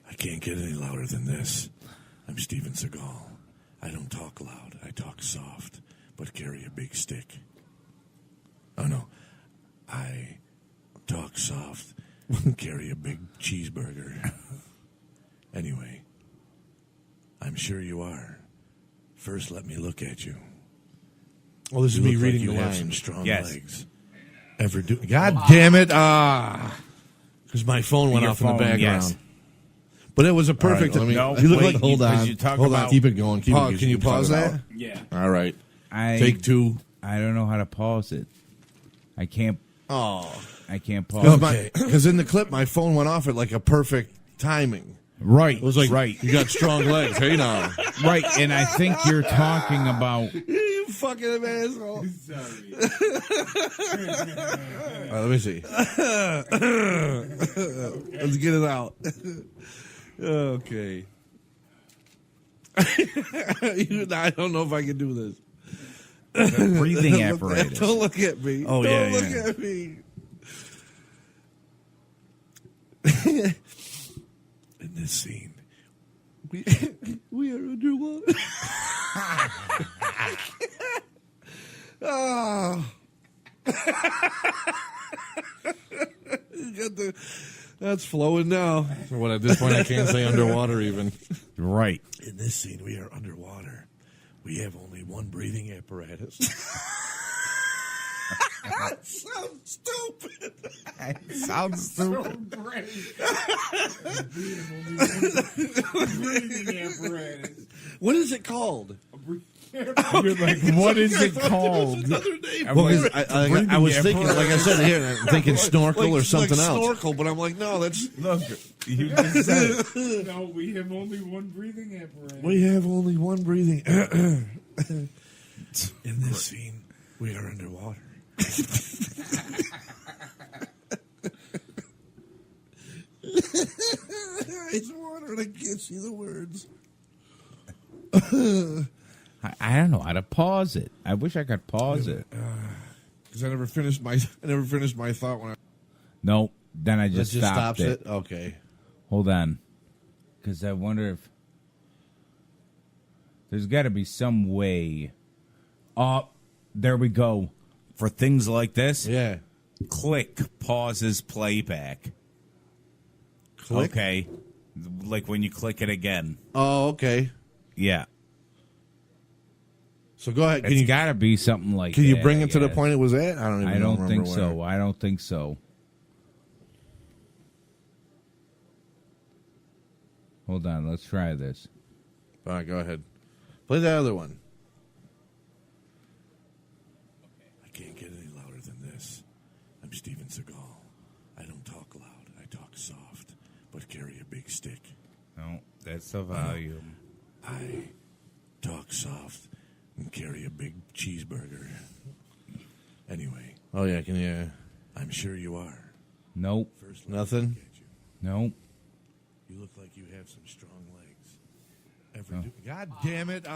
I can't get any louder than this. I'm Steven Seagal. I don't talk loud. I talk soft, but carry a big stick. Oh, no. I talk soft, carry a big cheeseburger. Anyway, I'm sure you are. First, let me look at you. Oh, this is me reading you the have lines. some strong Yes. legs. Ever do? God damn it! Because my phone went Your off in phone, the background. yes. But it was a perfect. All right, No, you look wait, like. hold on. Hold on. Keep it going. Keep it. Can you pause that? Out. Yeah. All right. Take 2. I don't know how to pause it. I can't. Oh, I can't pause. Because in the clip, my phone went off at like a perfect timing. Right. It was like, right. You got strong legs. Hey now. Right, and I think you're talking about. You fucking asshole. Sorry. All right, let me see. Let's get it out. Okay. I don't know if I can do this. The breathing apparatus. Don't look at me. Oh, don't yeah, look yeah. at me. In this scene, We are underwater. Oh. That's flowing now. What at this point I can't say underwater even. Right. in this scene, we are underwater. We have only one breathing apparatus. That's so stupid. It sounds stupid. So great. Breathing apparatus. What is it called? You're like, what is it called? Well, 'cause I was thinking, like I said here, I'm thinking snorkel or something else. Snorkel, but I'm like, no, that's. Look, you just said it. No, we have only one breathing apparatus. We have only one breathing. In this scene, we are underwater. It's water and I can't see the words. I don't know how to pause it. I wish I could pause it. Because I never finished my thought when I. No, then I just That just stopped stops it. it? Okay. Hold on, because I wonder if there's got to be some way. Oh, there we go. For things like this, yeah. Click pauses playback. Click? Okay, like when you click it again. Oh, okay. Yeah. So go ahead. It's got to be something like. Can you that, bring I it to the guess. point it was at? I don't even. I don't remember think where. so. I don't think so. Hold on, let's try this. All right, go ahead. Play the other one. I can't get any louder than this. I'm Steven Seagal. I don't talk loud. I talk soft, but carry a big stick. No, that's the volume. I talk soft and carry a big cheeseburger. Anyway. Oh yeah, can you? I'm sure you are. Nope. First Nothing. Nope. You look like you have some strong legs. No. God damn it!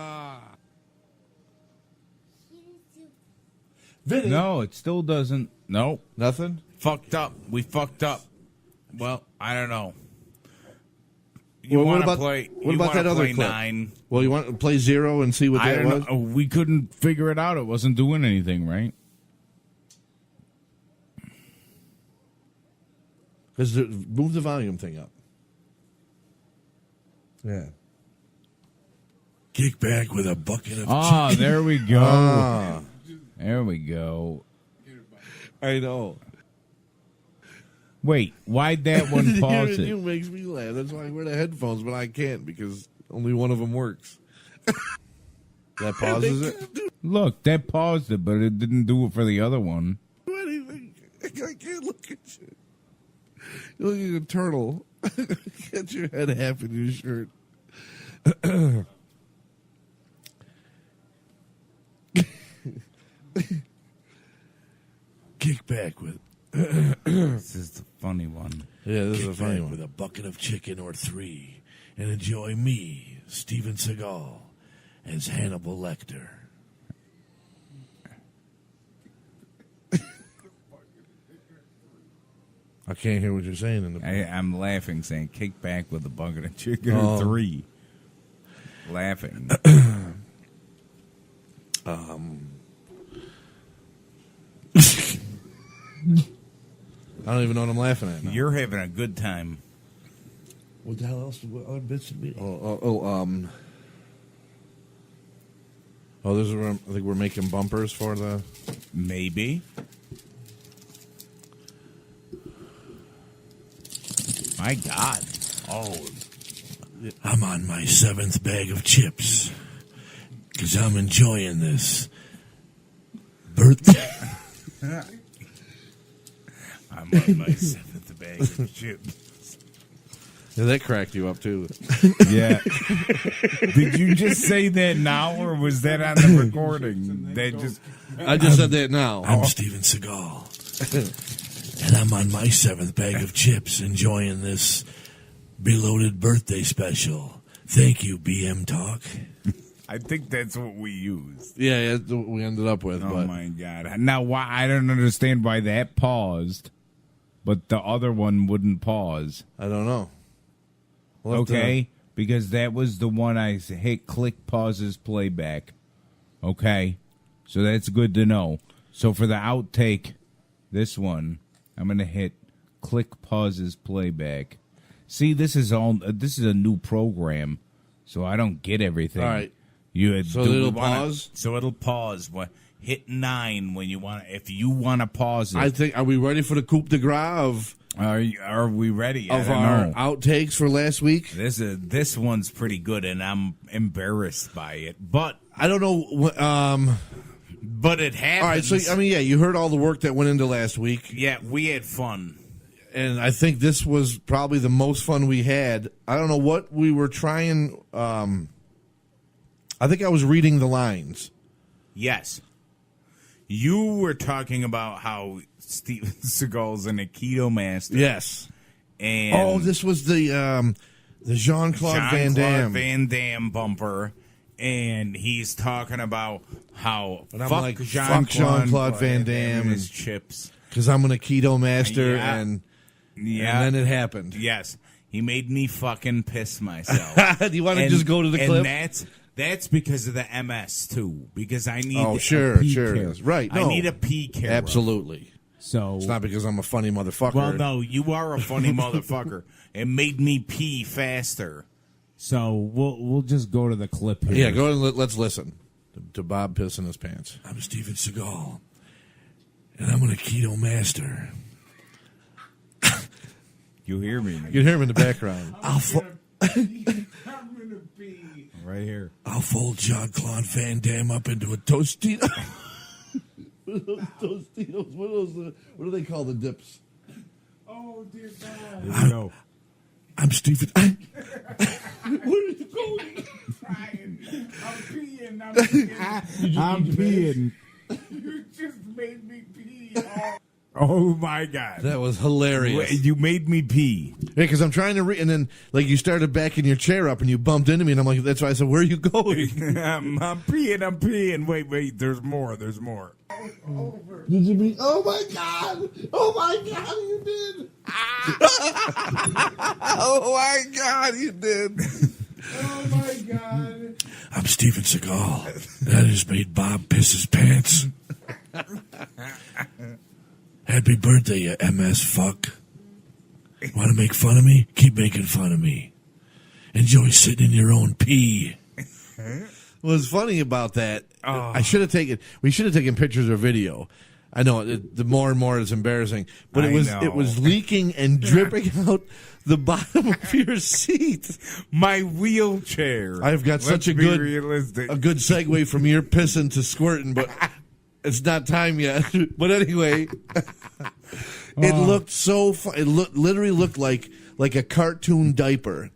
Vinny. No, it still doesn't. Nope. Nothing. Fucked up. We fucked up. Well, I don't know. You Well, what want to about play? what you about wanna that other play clip? 9? Well, you want to play 0 and see what I that don't was? know. We couldn't figure it out. It wasn't doing anything, right? Because move the volume thing up. Yeah. Kick back with a bucket of Ah, chicken. there we go. Ah. There we go. I know. Wait, why'd that one pause You it? makes me laugh. That's why I wear the headphones, but I can't because only one of them works. That pauses it. Look, that paused it, but it didn't do it for the other one. Anything. I can't look at you. You look like a turtle. Get your head half in your shirt. Kick back with. This is the funny one. Yeah, this Kick is a funny back one. with a bucket of chicken or 3 and enjoy me, Steven Seagal, as Hannibal Lecter. I can't hear what you're saying in the. I'm laughing, saying kick back with a bucket of chicken Oh. or 3. Laughing. I don't even know what I'm laughing at. Now. You're having a good time. What the hell else? What other bits of me? Oh, this is where I think we're making bumpers for the. Maybe. My God. Oh. I'm on my 7th bag of chips because I'm enjoying this birthday. I'm on my 7th bag of chips. Yeah, that cracked you up too. Yeah. Did you just say that now, or was that on the recording? That just. I just said that now. I'm Steven Seagal, and I'm on my 7th bag of chips, enjoying this Beloaded birthday special. Thank you, BM Talk. I think that's what we used. Yeah, that's what we ended up with. Oh but my God! Now, why I don't understand why that paused, but the other one wouldn't pause. I don't know. We'll have Okay, because that was the one I hit click pauses playback. Okay, so that's good to know. So for the outtake, this one I'm gonna hit click pauses playback. See, this is a new program, so I don't get everything. All right. So it'll pause. So it'll pause. Hit 9 when you want. If you want to pause it. I think. Are we ready for the coup de grace of Are we ready? Of our outtakes for last week? This one's pretty good, and I'm embarrassed by it. But I don't know. But it happens. All right, so I mean, yeah, you heard all the work that went into last week. Yeah, we had fun. And I think this was probably the most fun we had. I don't know what we were trying. I think I was reading the lines. Yes. You were talking about how Steven Seagal's an Aikido master. Yes. And this was the Jean-Claude Van Damme bumper. And he's talking about how fuck Jean-Claude Van Damme and his chips. Because I'm an Aikido master, and then it happened. Yes. He made me fucking piss myself. Do you want to just go to the clip? And that's because of the MS, too. Because I need a sure it is. Right. I need a pee care. Absolutely. So it's not because I'm a funny motherfucker. Well, no, you are a funny motherfucker. It made me pee faster. So we'll just go to the clip here. Yeah, go and let's listen to Bob pissing his pants. I'm Steven Seagal, and I'm an Aikido master. You hear me? You can hear him in the background. I'm gonna pee right here. I'll fold Jean-Claude Van Damme up into a Tostito. Tostitos. What do they call the dips? Oh dear God! I'm Steven. Where are you going? I'm peeing. You just made me pee. Oh my God! That was hilarious. You made me pee. Yeah, because I'm trying to and then like you started backing your chair up and you bumped into me and I'm like, that's why I said, where are you going? I'm peeing. Wait, there's more. Did you be? Oh my God! You did! Oh my God, you did! Oh my God! I'm Steven Seagal. That has made Bob piss his pants. Happy birthday, you MS fuck. Want to make fun of me? Keep making fun of me. Enjoy sitting in your own pee. What's funny about that? We should have taken pictures or video. I know the more and more it's embarrassing, but it was leaking and dripping out the bottom of your seat. My wheelchair. I've got such a good segue from your pissing to squirting, but it's not time yet. But anyway, it looked so fun. It literally looked like a cartoon diaper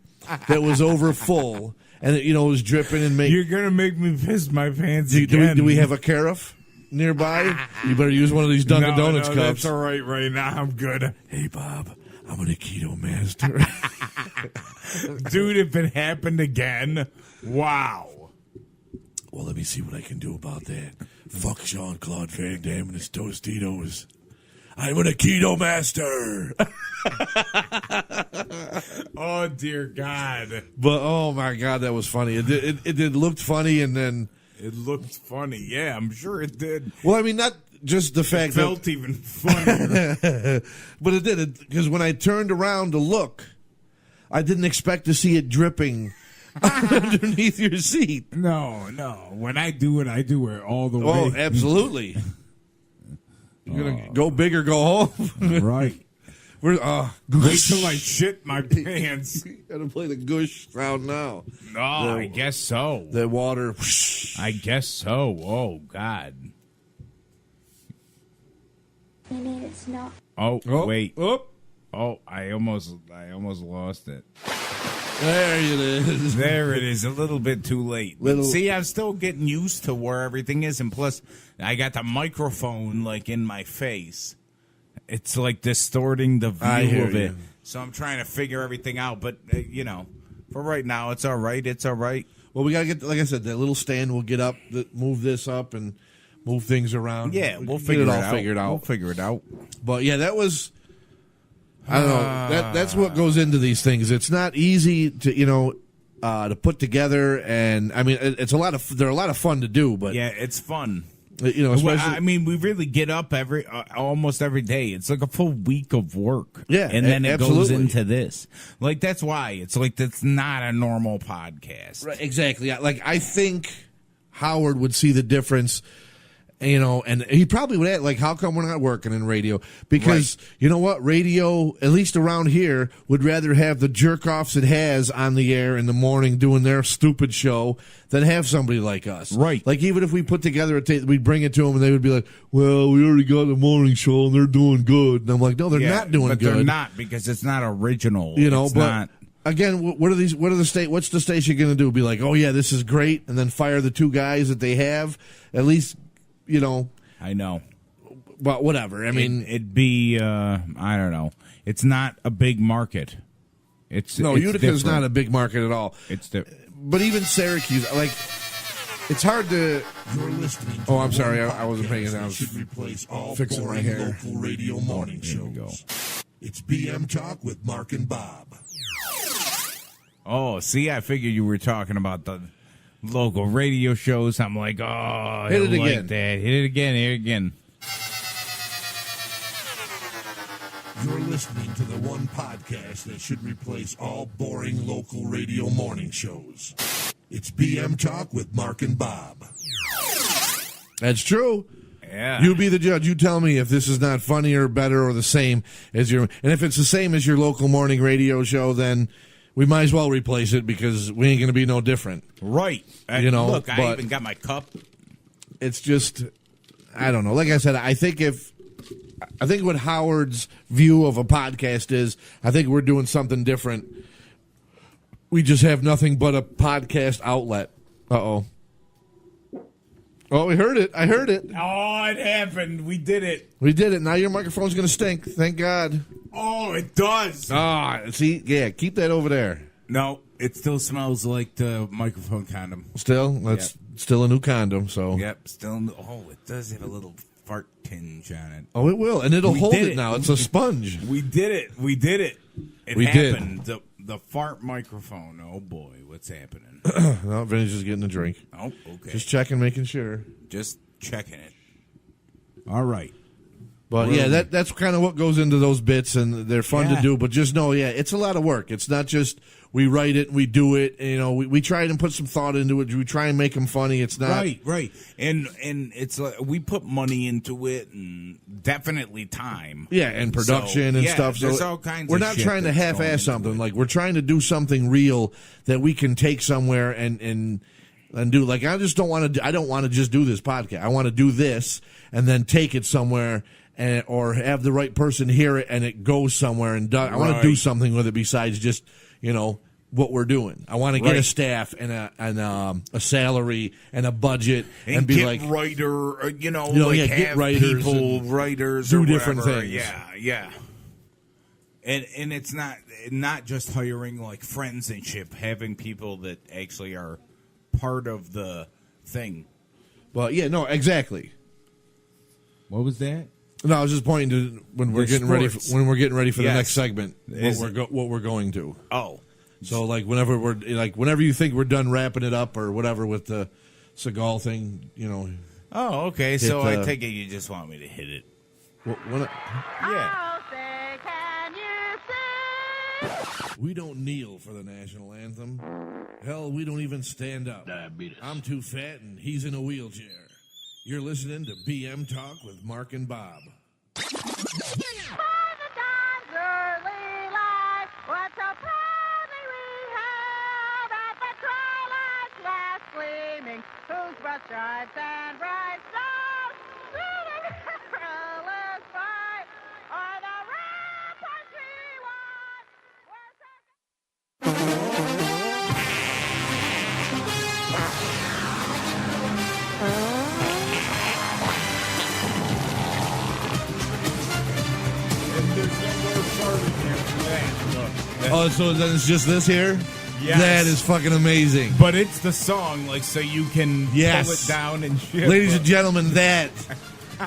that was over full. And it was dripping and making. You're gonna make me piss my pants again. Do we have a carafe nearby? You better use one of these Dunkin' Donuts cups. That's all right. Right now, I'm good. Hey, Bob, I'm an Aikido master. Dude, if it happened again, wow. Well, let me see what I can do about that. Fuck Jean-Claude Van Damme and his Tostitos. I'm an Aikido master. Oh dear God! But oh my God, that was funny. It looked funny, and then it looked funny. Yeah, I'm sure it did. Well, I mean, not just the fact it felt even funnier, but it did. Because when I turned around to look, I didn't expect to see it dripping underneath your seat. No. When I do it all the way. Oh, absolutely. You're gonna go big or go home, right? Wait till I shit my pants. Gotta play the goosh sound now. No, I guess so. The water. I guess so. Oh God. I mean, it's not. Oh wait. Oh, I almost lost it. There it is. There it is. A little bit too late. See, I'm still getting used to where everything is, and plus, I got the microphone like in my face. It's like distorting the view of it. So I'm trying to figure everything out. But for right now, it's all right. It's all right. Well, we gotta get, like I said, that little stand. We'll get up, move this up, and move things around. Yeah, we'll figure it out. We'll figure it out. But yeah, that was. I don't know. That's what goes into these things. It's not easy to to put together, and I mean, it's they're a lot of fun to do. But yeah, it's fun. Especially, I mean, we really get up almost every day. It's like a full week of work. Yeah, and then it absolutely goes into this. Like that's why it's like that's not a normal podcast. Right? Exactly. Like I think Howard would see the difference. You know, and he probably would ask, like, how come we're not working in radio? Because, you know what? Radio, at least around here, would rather have the jerk-offs it has on the air in the morning doing their stupid show than have somebody like us. Right. Like, even if we put together a tape, we'd bring it to them, and they would be like, well, we already got the morning show, and they're doing good. And I'm like, no, they're not doing but good. They're not, because it's not original. You know, it's but... not. Again, what's the station going to do? Be like, oh, yeah, this is great, and then fire the two guys that they have? At least, you know... I know. But whatever. I mean... It'd be, I don't know. It's not a big market. It's Utica's not a big market at all. But even Syracuse, like, it's hard to... You're listening to I'm sorry, I wasn't paying attention. I was should replace all fixing my hair. local radio morning shows. It's BM Talk with Mark and Bob. Oh, see, I figured you were talking about the local radio shows. I'm like, oh, Hit it I like again. that. Hit it again. You're listening to the one podcast that should replace all boring local radio morning shows. It's BM Talk with Mark and Bob. That's true. Yeah. You be the judge. You tell me if this is not funny or better or the same as your... And if it's the same as your local morning radio show, then we might as well replace it because we ain't going to be no different. Right. You know, look, I but even got my cup. It's just... I don't know. Like I said, I think what Howard's view of a podcast is, I think we're doing something different. We just have nothing but a podcast outlet. Uh-oh. Oh, we heard it. I heard it. Oh, it happened. We did it. We did it. Now your microphone's going to stink. Thank God. Oh, it does. See? Yeah, keep that over there. No, it still smells like the microphone condom. Still? That's still a new condom, so. Yep, still. Oh, it does have a little fart tinge on it. Oh, it will. And it'll We hold did it now. It's a sponge. We did it. It We happened. The fart microphone. Oh, boy. What's happening? No, Vinny's just getting a drink. Oh, okay. Just checking, making sure. Just checking it. All right. But yeah, that's kind of what goes into those bits, and they're fun to do. But just know, it's a lot of work. It's not just we write it and we do it. You know, we try and put some thought into it. We try and make them funny. It's not right. And it's like we put money into it and definitely time. Yeah, and production and stuff. So there's all kinds. We're of not shit trying to that's half-ass going something. into it. Like we're trying to do something real that we can take somewhere and do. Like I just don't want to. I don't want to just do this podcast. I want to do this and then take it somewhere. Or have the right person hear it and it goes somewhere and I want to do something with it besides just what we're doing. I want to get a staff and a salary and a budget and be get like writer, get have writers, people, writers, do or different whatever. things. Yeah. And it's not just hiring like friends and shit, having people that actually are part of the thing. Well, yeah, no, exactly. What was that? No, I was just pointing to when we're getting ready for the Yes. next segment. What we're going to. Oh, so like whenever you think we're done wrapping it up or whatever with the Seagal thing, Oh, okay. So I take it you just want me to hit it. Yeah. We don't kneel for the national anthem. Hell, we don't even stand up. Diabetes. I'm too fat and he's in a wheelchair. You're listening to BM Talk with Mark and Bob. Oh, so then it's just this here? Yes. That is fucking amazing. But it's the song, like, so you can pull it down and shit. Ladies and gentlemen, that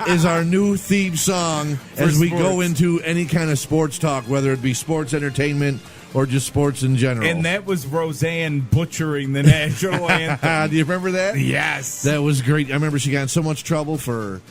is our new theme song as we go into any kind of sports talk, whether it be sports entertainment or just sports in general. And that was Roseanne butchering the national anthem. Do you remember that? Yes. That was great. I remember she got in so much trouble for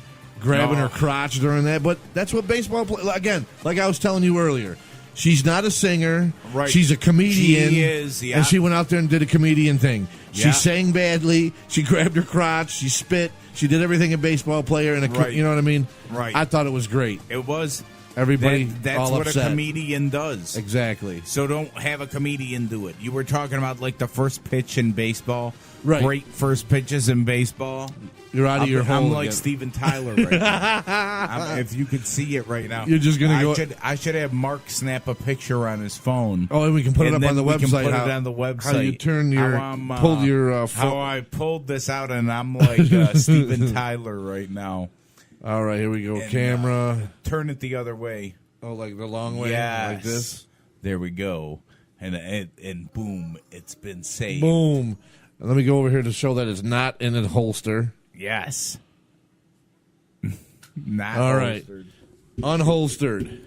grabbing her crotch during that, but that's what baseball again, like I was telling you earlier, She's not a singer. Right. She's a comedian. She is, yeah. And she went out there and did a comedian thing. She Yeah. sang badly. She grabbed her crotch. She spit. She did everything a baseball player and Right. you know what I mean? Right. I thought it was great. It was. Everybody That's all what upset. a comedian does. Exactly. So don't have a comedian do it. You were talking about like the first pitch in baseball. Right. Great first pitches in baseball. You're out of your hole I'm like again. Steven Tyler right now. If you could see it right now. You're just gonna go- I should have Mark snap a picture on his phone. Oh, and we can put it And up on then the we can website. put how, it on the website. How you turn your pulled your how I pulled this out, and I'm like Steven Tyler right now. All right, here we go. And, Camera. Turn it the other way. Oh, like the long way, Yes. like this. There we go, and boom, it's been saved. Boom. And let me go over here to show that it's not in a holster. Yes. Not All right. holstered. Unholstered.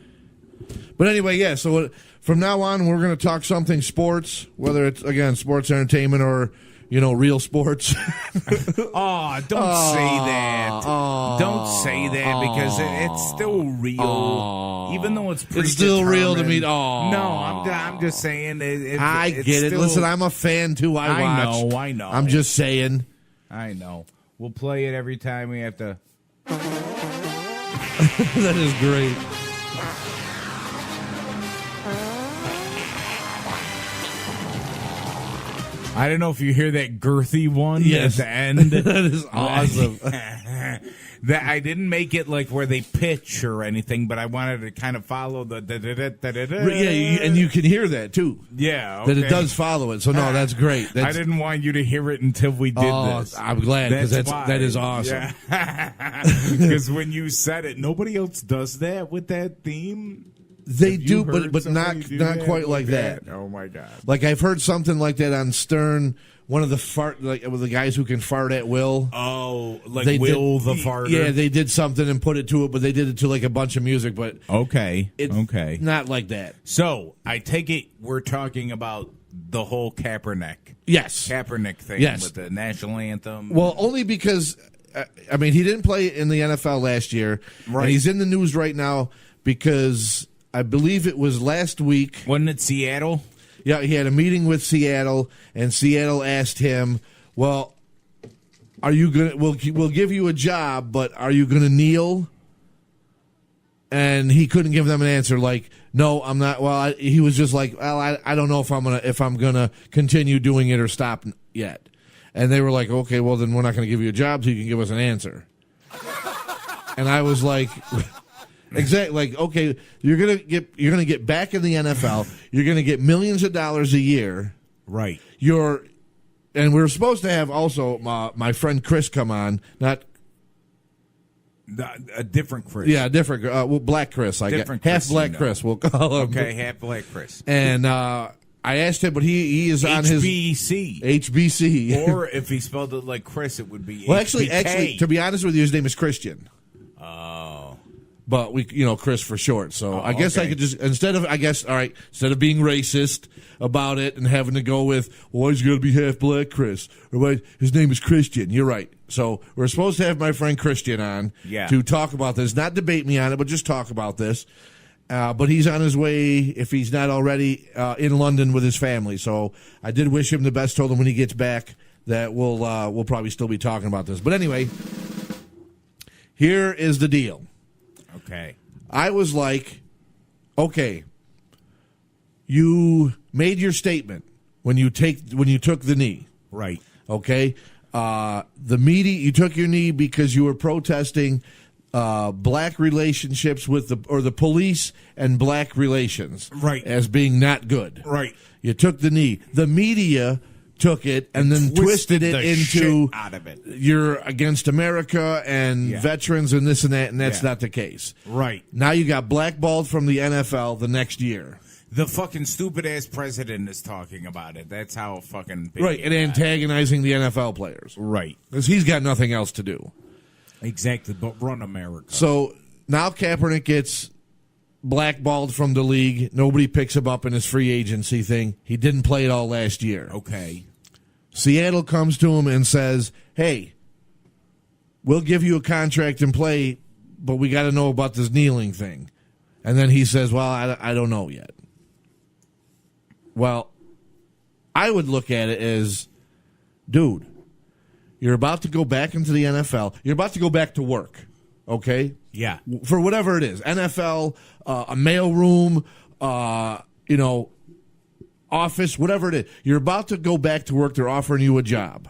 But anyway, yeah, so from now on, we're going to talk something sports, whether it's, again, sports entertainment or, real sports. Oh, don't say that. Don't say that because it's still real. Even though it's It's still real to me. predetermined. No, I'm just saying. I it's get it. still- Listen, I'm a fan, too. I watch. I know. I'm just saying. I know. We'll play it every time we have to. That is great. I don't know if you hear that girthy one Yes. at the end. That is awesome. That I didn't make it like where they pitch or anything, but I wanted to kind of follow the Yeah, and you can hear that, too. Yeah, That it okay. does follow it. So, no, that's great. I That's, didn't want you to hear it until we did this. I'm glad, because That's that is awesome. Because when you said it, nobody else does that with that theme. They Have you do, heard but not somebody do not that quite like with that. Oh my god! Like I've heard something like that on Stern. One of the with the guys who can fart at will. Oh, like They Will did- the farter. Yeah, they did something and put it to it, but they did it to like a bunch of music. But Okay. it's Okay. not like that. So I take it we're talking about the whole Kaepernick. Yes. Kaepernick thing Yes. with the national anthem. Well, only because I mean he didn't play in the NFL last year. Right. And he's in the news right now because I believe it was last week. Wasn't it Seattle? Yeah, he had a meeting with Seattle, and Seattle asked him, "Well, are you gonna? We'll give you a job, but are you gonna kneel?" And he couldn't give them an answer. Like, no, I'm not. Well, he was just like, well, I don't know if I'm gonna continue doing it or stop yet. And they were like, okay, well then we're not gonna give you a job till you can give us an answer. And I was like. Exactly. Like, okay, you're gonna get back in the NFL. You're gonna get millions of dollars a year. Right. And we're supposed to have also my friend Chris come on. Not A different Chris. yeah, different. Black Chris. I guess Different half Chris, Black you know. Chris. We'll call him. Okay, half Black Chris. And I asked him, but he is on his HBC. Or if he spelled it like Chris, it would be Well, HBK. actually, to be honest with you, his name is Christian. Oh. But Chris for short. So I guess I okay. could just instead of being racist about it and having to go with, well, he's going to be half black, Chris, or why his name is Christian. You're right. So we're supposed to have my friend Christian on to talk about this, not debate me on it, but just talk about this. But he's on his way, if he's not already, in London with his family. So I did wish him the best. Told him when he gets back that we'll probably still be talking about this. But anyway, here is the deal. Okay. I was like, okay, you made your statement when you took the knee. Right. Okay. The media, you took your knee because you were protesting black relationships with the police and black relations. Right. As being not good. Right. You took the knee. The media took it and then twisted it the into shit out of it. You're against America and veterans and this and that, and that's not the case. Right. Now you got blackballed from the NFL the next year. The fucking stupid ass president is talking about it. That's how fucking big Right, and antagonizing the NFL players. Right. Because he's got nothing else to do. Exactly, but run America. So now Kaepernick gets blackballed from the league. Nobody picks him up in his free agency thing. He didn't play it all last year. Okay. Seattle comes to him and says, hey, we'll give you a contract and play, but we got to know about this kneeling thing. And then he says, well, I don't know yet. Well, I would look at it as, dude, you're about to go back into the NFL. You're about to go back to work, okay? Yeah. For whatever it is, NFL, a mailroom, office, whatever it is. You're about to go back to work. They're offering you a job.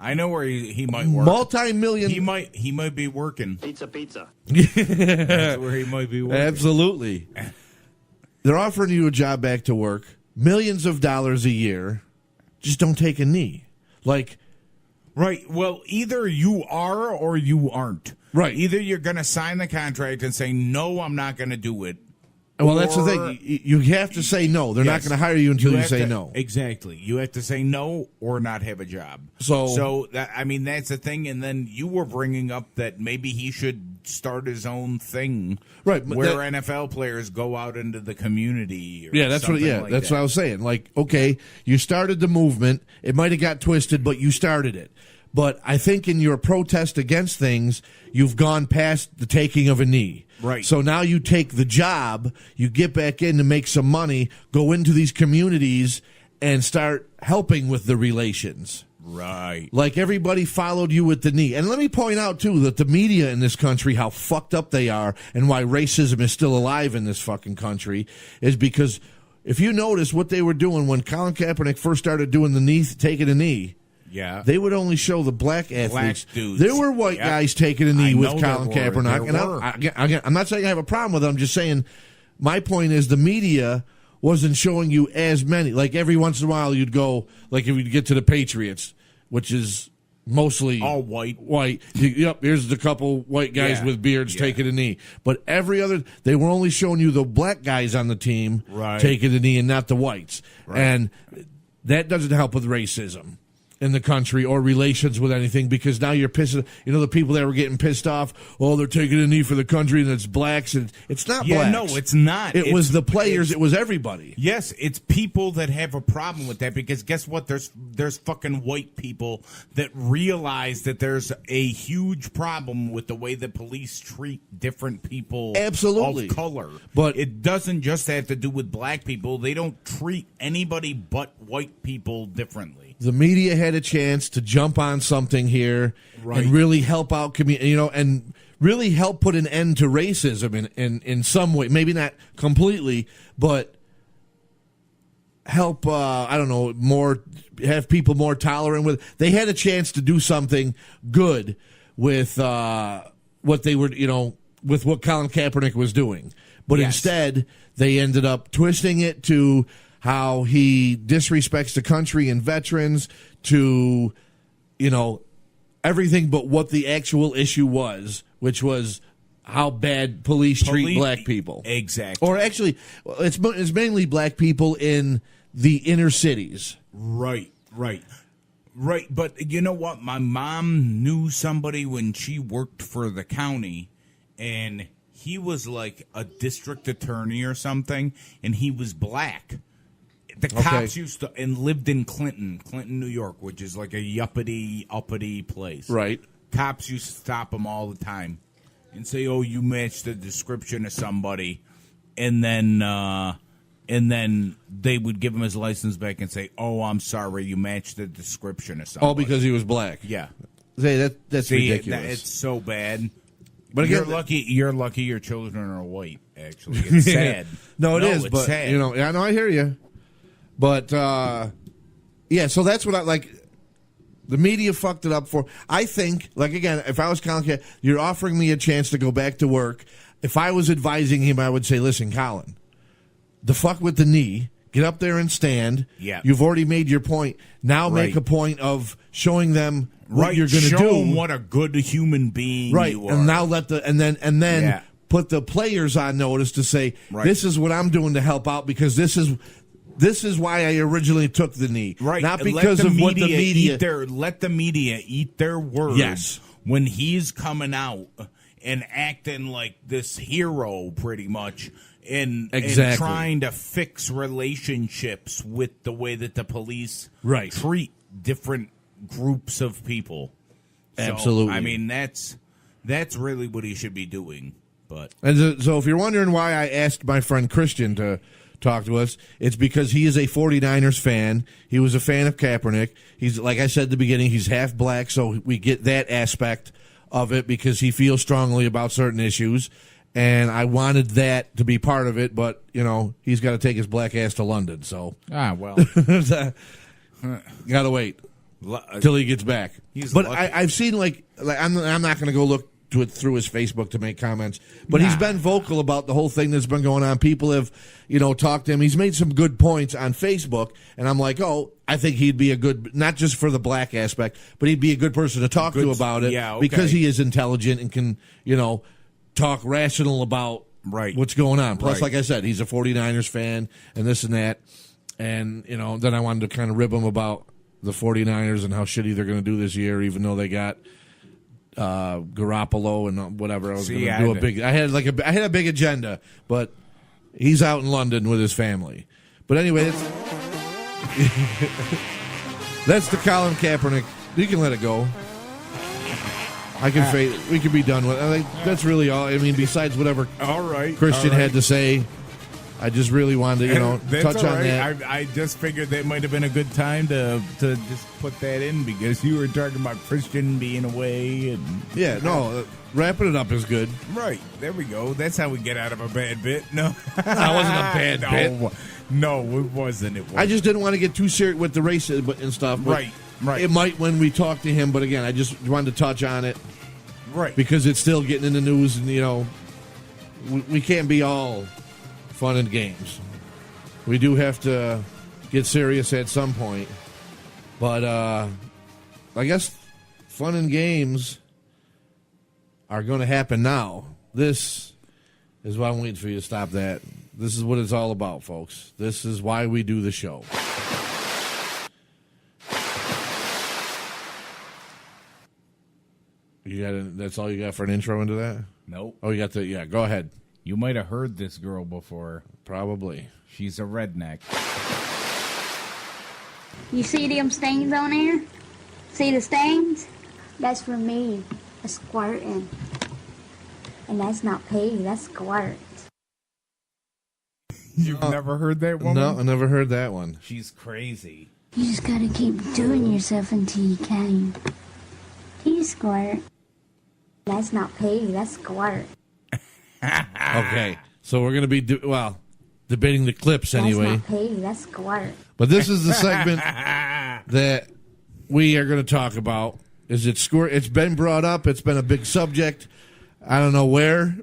I know where he might work. Multi-million. He might be working. Pizza. That's where he might be working. Absolutely. They're offering you a job back to work, millions of dollars a year. Just don't take a knee. Right. Well, either you are or you aren't. Right. Either you're going to sign the contract and say, no, I'm not going to do it. Well, that's the thing. You have to say no. They're not going to hire you until you say no. Exactly. You have to say no or not have a job. So that's the thing. And then you were bringing up that maybe he should start his own thing, right? Where NFL players go out into the community. That's what I was saying. Okay, you started the movement. It might have got twisted, but you started it. But I think in your protest against things, you've gone past the taking of a knee. Right. So now you take the job, you get back in to make some money, go into these communities, and start helping with the relations. Right. Like everybody followed you with the knee. And let me point out, too, that the media in this country, how fucked up they are, and why racism is still alive in this fucking country, is because if you notice what they were doing when Colin Kaepernick first started doing the knee, taking a knee, yeah, they would only show the black athletes. Black dudes. There were white guys taking a knee with Colin Kaepernick. Kaepernick. And I'm not saying I have a problem with it. I'm just saying my point is the media wasn't showing you as many. Like every once in a while you'd go, like if you'd get to the Patriots, which is mostly all white. Yep, here's the couple white guys with beards taking a knee. But every other, they were only showing you the black guys on the team taking the knee and not the whites. Right. And that doesn't help with racism in the country or relations with anything, because now you're pissing, the people that were getting pissed off, they're taking a knee for the country and it's blacks, and it's not blacks. No, it's not. It was the players, it was everybody. Yes, it's people that have a problem with that, because guess what? There's fucking white people that realize that there's a huge problem with the way the police treat different people of color. But it doesn't just have to do with black people. They don't treat anybody but white people differently. The media had a chance to jump on something here and really help out, and really help put an end to racism in some way. Maybe not completely, but help, have people more tolerant with it. They had a chance to do something good with what they were, with what Colin Kaepernick was doing. But instead, they ended up twisting it to how he disrespects the country and veterans, to, everything but what the actual issue was, which was how bad police treat black people. Exactly. Or actually, it's mainly black people in the inner cities. Right. But you know what? My mom knew somebody when she worked for the county, and he was like a district attorney or something, and he was black. The cops used to, and lived in Clinton, New York, which is like a uppity place. Right. Cops used to stop him all the time and say, you matched the description of somebody. And then they would give him his license back and say, I'm sorry, you matched the description of somebody. All because he was black. Yeah. That's ridiculous. It's so bad. But again, you're lucky your children are white, actually. It's sad. It's but sad. I hear you. But, so that's what I like. The media fucked it up for. I think, again, if I was Colin Kaepernick, you're offering me a chance to go back to work. If I was advising him, I would say, listen, Colin, the fuck with the knee. Get up there and stand. Yeah. You've already made your point. Now make a point of showing them what you're going to do. Show them what a good human being you are. And now and then put the players on notice to say, this is what I'm doing to help out, because this is why I originally took the knee. Right. Not because of what the media... Let the media eat their words. Yes. When he's coming out and acting like this hero, pretty much, and trying to fix relationships with the way that the police treat different groups of people. Absolutely. So, I mean, that's really what he should be doing. But And so if you're wondering why I asked my friend Christian to talk to us, it's because he is a 49ers fan. He was a fan of Kaepernick. He's, like I said at the beginning, he's half black, so we get that aspect of it because he feels strongly about certain issues. And I wanted that to be part of it, but, he's got to take his black ass to London, so. well. Gotta wait till he gets back. But I've seen, I'm not going to go look to it through his Facebook to make comments, but he's been vocal about the whole thing that's been going on. People have, talked to him. He's made some good points on Facebook, and I'm like, I think he'd be a good, not just for the black aspect, but he'd be a good person to talk to about it because he is intelligent and can, talk rational about what's going on. Plus, like I said, he's a 49ers fan and this and that. And, then I wanted to kind of rib him about the 49ers and how shitty they're going to do this year, even though they got Garoppolo and whatever. I was going to do I had a big agenda, but he's out in London with his family. But anyway, that's the Colin Kaepernick. You can let it go. I can fade. We could be done with it. That's really all. I mean, besides whatever Christian had to say, I just really wanted to, touch on that. I just figured that might have been a good time to just put that in because you were talking about Christian being away. And wrapping it up is good. Right. There we go. That's how we get out of a bad bit. No. That wasn't a bad bit. No, it wasn't. I just didn't want to get too serious with the race and stuff. Right. It might when we talk to him, but again, I just wanted to touch on it. Right. Because it's still getting in the news, and, we can't be all fun and games. We do have to get serious at some point. But I guess fun and games are going to happen now. This is why I'm waiting for you to stop that. This is what it's all about, folks. This is why we do the show. That's all you got for an intro into that? Nope. Oh, you got go ahead. You might have heard this girl before. Probably. She's a redneck. You see them stains on there? See the stains? That's for me, a squirting. And that's not pee, that's squirt. You've never heard that woman? No, I never heard that one. She's crazy. You just gotta keep doing yourself until you can. Pee squirt. That's not pee, that's squirt. Okay, so we're going to be, debating the clips anyway. That's not pee, that's squirt. But this is the segment that we are going to talk about. Is it squirt? It's been brought up. It's been a big subject. I don't know where.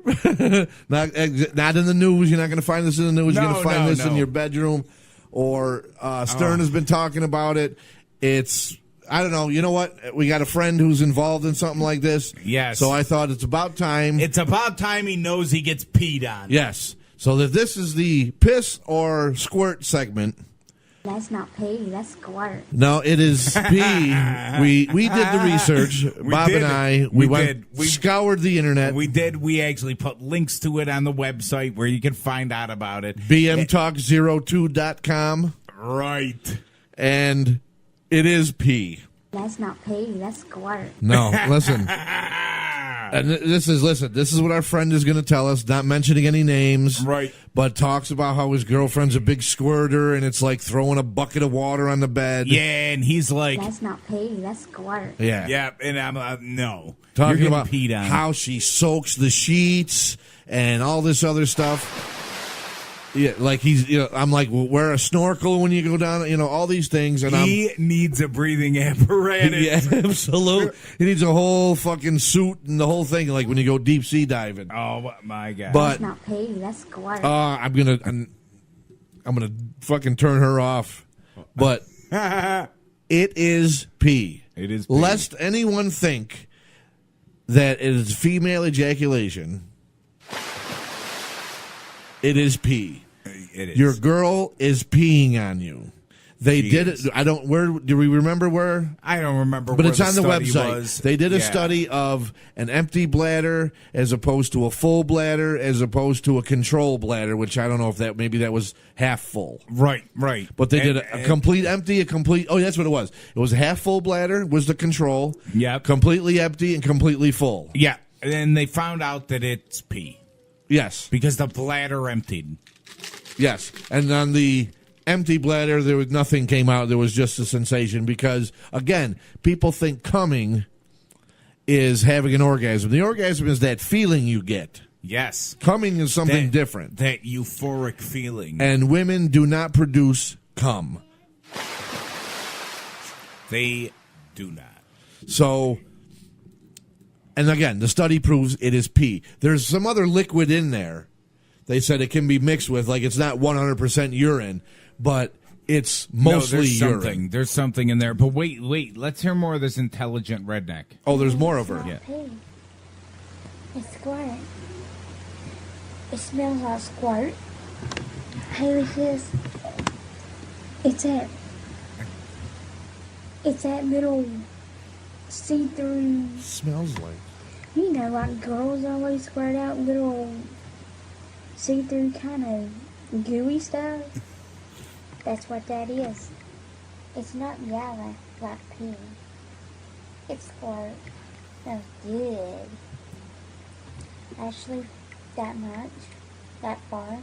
not in the news. You're not going to find this in the news. You're going to find this in your bedroom. Or Stern has been talking about it. It's... I don't know. You know what? We got a friend who's involved in something like this. Yes. So I thought it's about time. It's about time he knows he gets peed on. Yes. So that this is the piss or squirt segment. That's not pee, that's squirt. No, it is pee. We did the research. Bob and I. We scoured the internet. We did. We actually put links to it on the website where you can find out about it. bmtalk02.com. Right. And... it is pee. That's not pee, that's squirt. No, listen. And this is what our friend is going to tell us, not mentioning any names. Right. But talks about how his girlfriend's a big squirter and it's like throwing a bucket of water on the bed. Yeah, and he's like... that's not pee, that's squirt. Yeah. Yeah, and I'm no. Talking about peed on. How she soaks the sheets and all this other stuff. Yeah, like I'm like, well, wear a snorkel when you go down, all these things. And he needs a breathing apparatus. Yeah, absolutely. He needs a whole fucking suit and the whole thing, like when you go deep sea diving. Oh my God! But that's not pee, that's squirt. I'm gonna fucking turn her off. But it is pee. It is pee. Lest anyone think that it is female ejaculation. It is pee. It is. Your girl is peeing on you. They did it. Where do we remember where? I don't remember. But where it's on the website. Was. They did a study of an empty bladder as opposed to a full bladder, as opposed to a control bladder, which I don't know if maybe that was half full. Right. But they did a complete empty, oh, that's what it was. It was a half full bladder was the control. Yeah. Completely empty and completely full. Yeah. And then they found out that it's pee. Yes. Because the bladder emptied. Yes. And on the empty bladder, there was nothing came out. There was just a sensation because, again, people think coming is having an orgasm. The orgasm is that feeling you get. Yes. Coming is something different. That euphoric feeling. And women do not produce cum. They do not. So, and again, the study proves it is pee. There's some other liquid in there. They said it can be mixed with, like it's not 100% urine, but it's mostly there's urine. something. There's something in there. But wait. Let's hear more of this intelligent redneck. Oh, there's more of her. It's not pee. It's squirt. It smells like squirt. Haley says it's that little see-through. Smells like. You know, like girls always squirt out little see-through kind of gooey stuff. That's what that is. It's not yellow like pee. It's squirt. Smells good. Actually, that much. That far.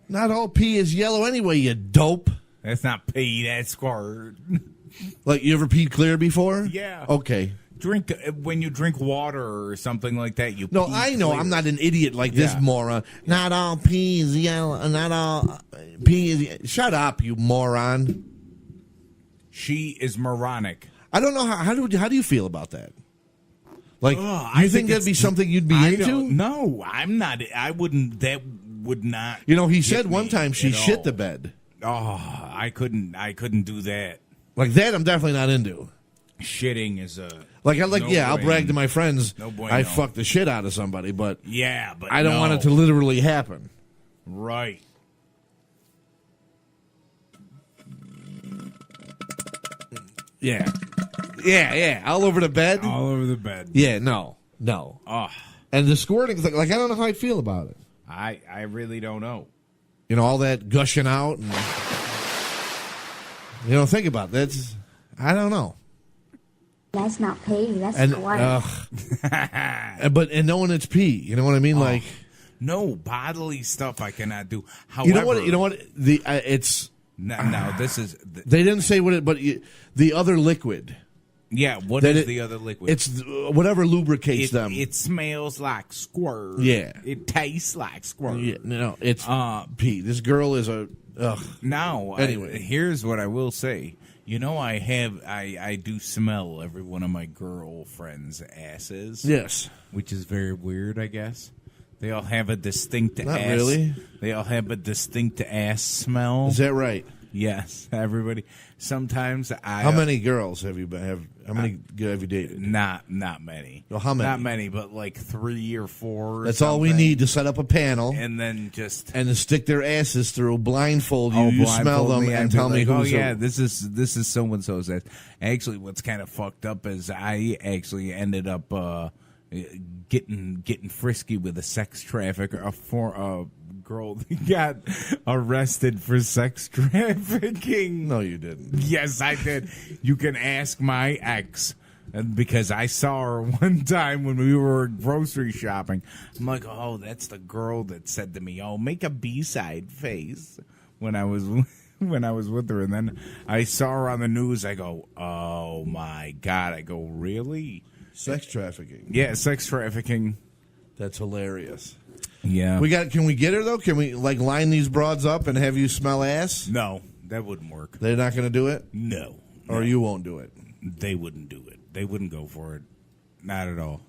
Not all pee is yellow anyway, you dope. That's not pee, that's squirt. Like, you ever peed clear before? Yeah. Okay. When you drink water or something like that, you No, pee I know. clear. I'm not an idiot like this moron. Not all pee is yellow. Not all pee is... Shut up, you moron. She is moronic. I don't know. How do you feel about that? Like, I you think that'd be something you'd be into? No, I'm not. I wouldn't. That would not. You know, he get said one me time she at shit all. the bed. Oh, I couldn't do that. Like that, I'm definitely not into. Shitting is a Like I like. no I'll bueno. brag to my friends. No bueno. I fucked the shit out of somebody, but yeah, but I don't want it to literally happen. Right. Yeah. All over the bed. All over the bed. Yeah. No. Oh, And the squirting is like I don't know how I'd feel about it. I really don't know. You know, all that gushing out. And, you know, think about it. That's. I don't know. That's not pee. That's And squirt. but knowing it's pee, you know what I mean? Like no bodily stuff I cannot do. However, you know what the it's now this is they didn't say what it, but the other liquid. Yeah, what That is it- the other liquid? It's whatever lubricates them. It smells like squirt. Yeah. It tastes like squirt. Yeah, no, it's pee. This girl is a. Ugh. Now, Anyway. here's what I will say. You know, I do smell every one of my girlfriend's asses. Yes. Which is very weird, I guess. They all have a distinct Not ass. really. They all have a distinct ass smell. Is that right? Yes, everybody. Sometimes I. How many girls have you been? How many have you dated? Not many. Well, how many? Not many, but like 3 or 4. Or That's all we something. need to set up a panel And then just and to stick their asses through, blindfold you, you smell blindfold them, me and be tell me like, who's oh yeah, this is so and so's ass. Actually, what's kind of fucked up is I actually ended up getting frisky with a sex trafficker, a girl that got arrested for sex trafficking. No, you didn't. Yes, I did. You can ask my ex. And because I saw her one time when we were grocery shopping. I'm like, oh, that's the girl that said to me, oh, make a B-side face when I was with her. And then I saw her on the news. I go, oh, my God. I go, really? Sex trafficking. Yeah, sex trafficking. That's hilarious. Yeah. Can we get her though? Can we like line these broads up and have you smell ass? No, that wouldn't work. They're not going to do it? No. Or you won't do it? They wouldn't do it. They wouldn't go for it. Not at all.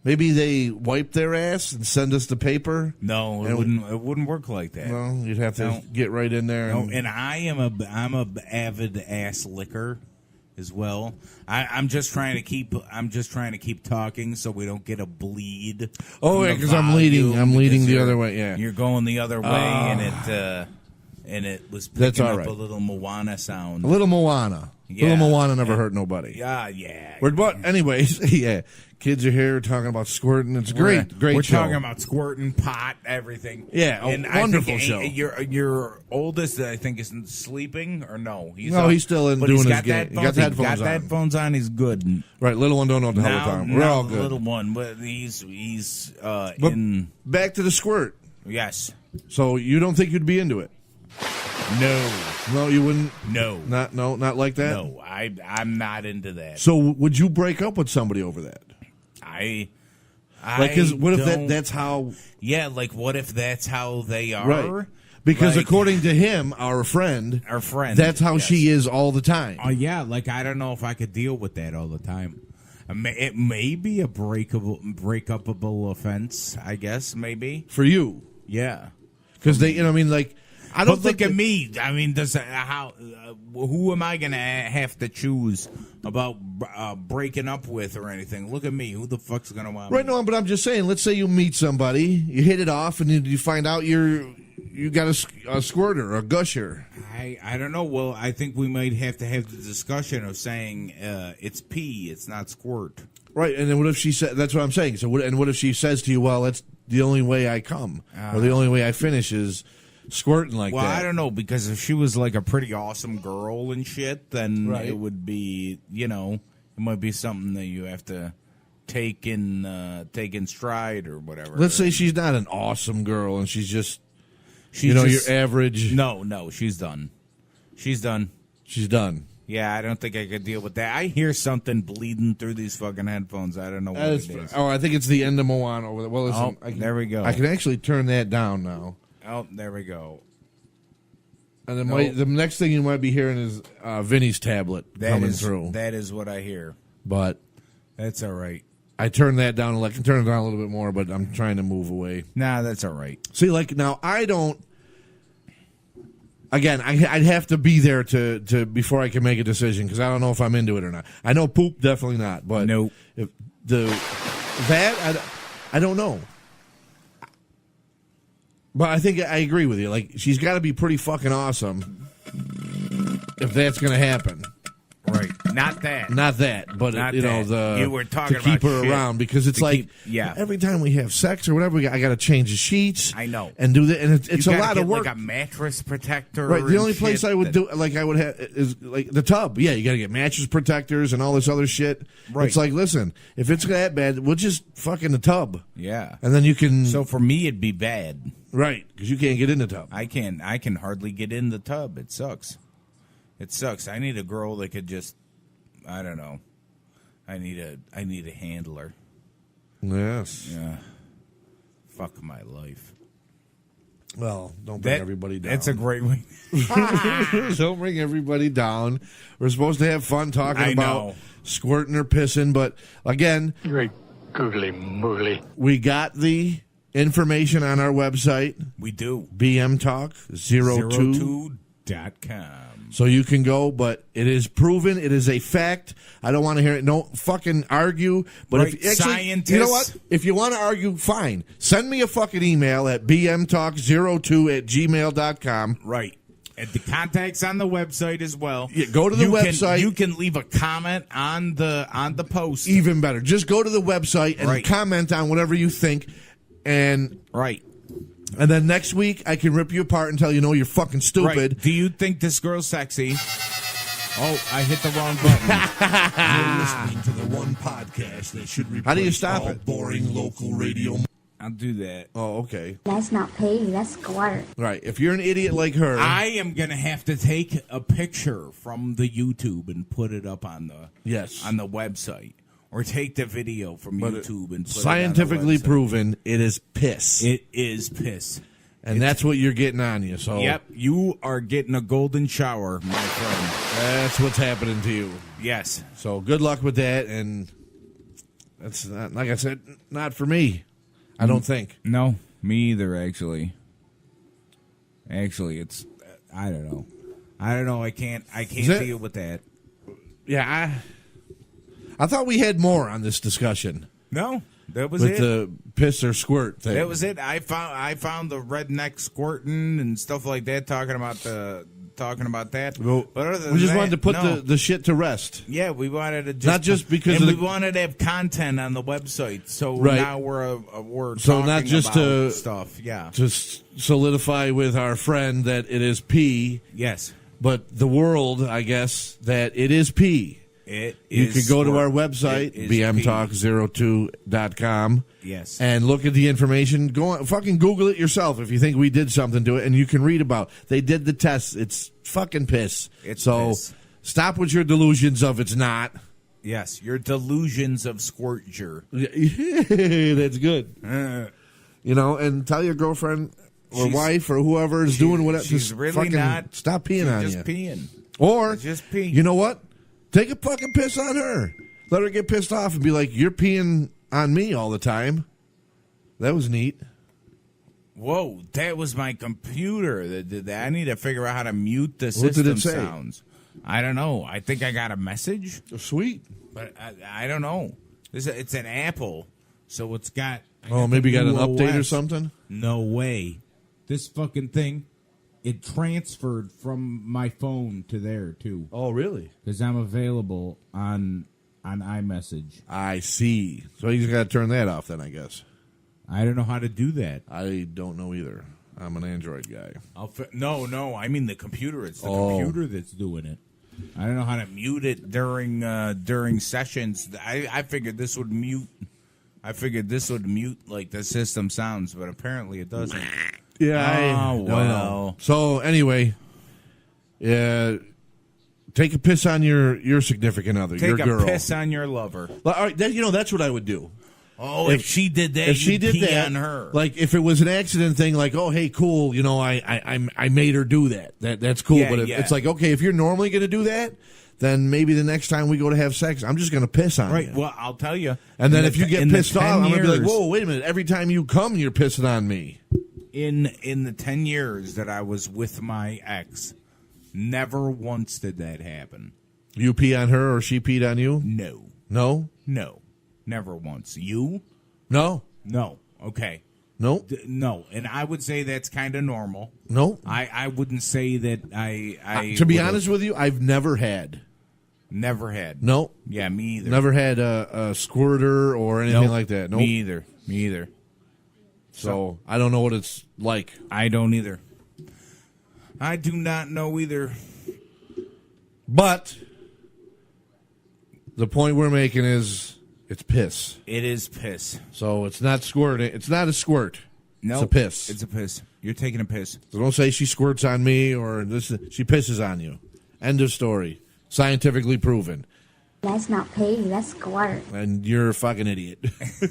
Maybe they wipe their ass and send us the paper? No, it wouldn't work like that. Well, you'd have to get right in there. No, and I'm a avid ass licker as well. I'm just trying to keep talking so we don't get a bleed. Oh, from yeah, the because I'm leading volume, the because other way. Yeah, you're going the other way, and it. and it was That's picking all up right. a little Moana sound. A little Moana. Yeah. Little Moana never hurt nobody. Yeah. But anyways, yeah, kids are here talking about squirting. It's great. Great We're show. talking about squirting, pot, everything. Yeah, a wonderful show. Your oldest, I think, is sleeping or no? He's still in but doing he's his got game. He headphones. got the headphones Got the on. headphones on. He's good. Right, little one don't know what the hell we're talking about. We're all The good. little one, but he's But in. back to the squirt. Yes. So you don't think you'd be into it? No, you wouldn't. No, not like that. No, I'm not into that. So would you break up with somebody over that? Like, what if that's how? Yeah, like what if that's how they are? Right. Because Like, according to him, our friend, that's how yes. she is all the time. Oh yeah, like I don't know if I could deal with that all the time. It may be a breakupable offense, I guess. Maybe for you. Yeah, because they, I mean, like. I don't but think look at me. I mean, who am I going to have to choose about breaking up with or anything? Look at me. Who the fuck's going to want Right, me? no, but I'm just saying. Let's say you meet somebody, you hit it off, and you find out you got a squirter, a gusher. I don't know. Well, I think we might have to have the discussion of saying it's pee, it's not squirt. Right, and then what if she said? That's what I'm saying. So, what if she says to you, "Well, that's the only way I come, or the only way I finish is." Squirting like well, that. I don't know, because if she was like a pretty awesome girl and shit, then it would be, it might be something that you have to take in stride or whatever. Let's say she's not an awesome girl and she's just, your average. No, she's done. She's done. She's done. Yeah, I don't think I could deal with that. I hear something bleeding through these fucking headphones. I don't know what it is. Oh, I think it's the end of Moana over there. Well, listen, there we go. I can actually turn that down now. Oh, there we go. And then the next thing you might be hearing is Vinny's tablet coming through. That is what I hear. But that's all right. I turned that down. I can turn it down a little bit more, but I'm trying to move away. Nah, that's all right. See, like now, I don't. Again, I'd have to be there to before I can make a decision because I don't know if I'm into it or not. I know poop, definitely not. But nope. I don't know. But I think I agree with you. Like, she's got to be pretty fucking awesome if that's going to happen. Right. Not that. But, Not you know, that. You were talking to keep about her shit. around because it's like every time we have sex or whatever, I got to change the sheets. I know. And do that. And it's You a gotta lot get of work. like a mattress protector. Right. The and only place shit I would that- do, like, I would have is like the tub. Yeah, you got to get mattress protectors and all this other shit. Right. It's like, listen, if it's that bad, we'll just fuck in the tub. Yeah. And then you can. So for me, it'd be bad. Right. Because you can't get in the tub. I can hardly get in the tub. It sucks. I need a girl that could just, I don't know. I need a handler. Yes. Yeah. Fuck my life. Well, don't bring everybody down. That's a great way. Don't bring everybody down. We're supposed to have fun talking I about know. squirting or pissing, but again, You're a googly moogly. we got the information on our website. We do. BMTalk02.com. So you can go, but it is proven. It is a fact. I don't want to hear it. No fucking argue. But Right, if actually, scientists. you know what? If you want to argue, fine. Send me a fucking email at bmtalk02@gmail.com. Right. And the contact's on the website as well. Yeah, go to the website. You can leave a comment on the post. Even better. Just go to the website and comment on whatever you think. And And then next week, I can rip you apart and tell you, no, you're fucking stupid. Right. Do you think this girl's sexy? Oh, I hit the wrong button. You're listening to the one podcast that should replace How do you stop all it? boring local radio. I'll do that. Oh, okay. That's not pee, that's squirt. Right. If you're an idiot like her. I am going to have to take a picture from the YouTube and put it up on the website. Or take the video from YouTube and put scientifically it on the website. proven, it is piss. It is piss. And that's what you're getting on you. So Yep, you are getting a golden shower, my friend. That's what's happening to you. Yes. So good luck with that. And that's not, like I said, not for me. I don't think. No, me either. Actually, it's I don't know. I can't deal with that. Yeah, I thought we had more on this discussion. No, That was with it. the piss or squirt thing. That was it. I found the redneck squirting and stuff like that, talking about that. Well, But other than we just that, wanted to put no. the shit to rest. Yeah, we wanted to Not just because and of we wanted to have content on the website. So Right. now we're So talking not just about to stuff. Yeah. to solidify with our friend that it is P. Yes. But the world, I guess, that it is P. It You is could go to our sport. website, It is bmtalk02.com. Yes. And look at the information. Go on, fucking Google it yourself if you think we did something to it, and you can read about. They did the tests. It's fucking piss. It's so piss. Stop with your delusions of it's not. Yes, your delusions of squirture. That's good. You know, and tell your girlfriend or wife or whoever is doing whatever. She's just really fucking not. Stop peeing she's on just you. peeing. Or Just pee. You know what? Take a fucking piss on her. Let her get pissed off and be like, "You're peeing on me all the time." That was neat. Whoa, that was my computer that did that. I need to figure out how to mute the What did system it say? sounds. I don't know. I think I got a message. Sweet. But I don't know. It's an Apple, so it's got... Oh, maybe you got an new update or OS. something? No way. This fucking thing, it transferred from my phone to there, too. Oh, really? Because I'm available on iMessage. I see. So you just got to turn that off then, I guess. I don't know how to do that. I don't know either. I'm an Android guy. No. I mean the computer. It's the Oh. computer that's doing it. I don't know how to mute it during sessions. I figured this would mute. I figured this would mute like the system sounds, but apparently it doesn't. Yeah. Oh, well. So anyway, take a piss on your significant other, Take your a girl. piss on your lover. All right, that's what I would do. Oh, if she did that, if she you'd did pee that, on her. like if it was an accident thing, like oh hey cool, you know I made her do that. That's cool. Yeah, but yeah. it's like okay, if you're normally going to do that, then maybe the next time we go to have sex, I'm just going to piss on Right. you. Well, I'll tell you. And then if you get pissed off, I'm going to be like, years- whoa, wait a minute. Every time you come, you're pissing on me. In the 10 years that I was with my ex, never once did that happen. You pee on her or she peed on you? No. No? No. Never once. You? No. No. Okay. No. No. And I would say that's kind of normal. No. I wouldn't say that I to be would've- honest with you, I've never had. Never had. No. Yeah, me either. Never had a squirter or anything Nope. like that. Nope. Me either. Me either. So I don't know what it's like. I don't either. I do not know either. But the point we're making is it's piss. It is piss. So it's not squirting. It's not a squirt. No, It's a piss. It's a piss. You're taking a piss. So don't say she squirts on me or this. She pisses on you. End of story. Scientifically proven. That's not pee, that's squirt. And you're a fucking idiot.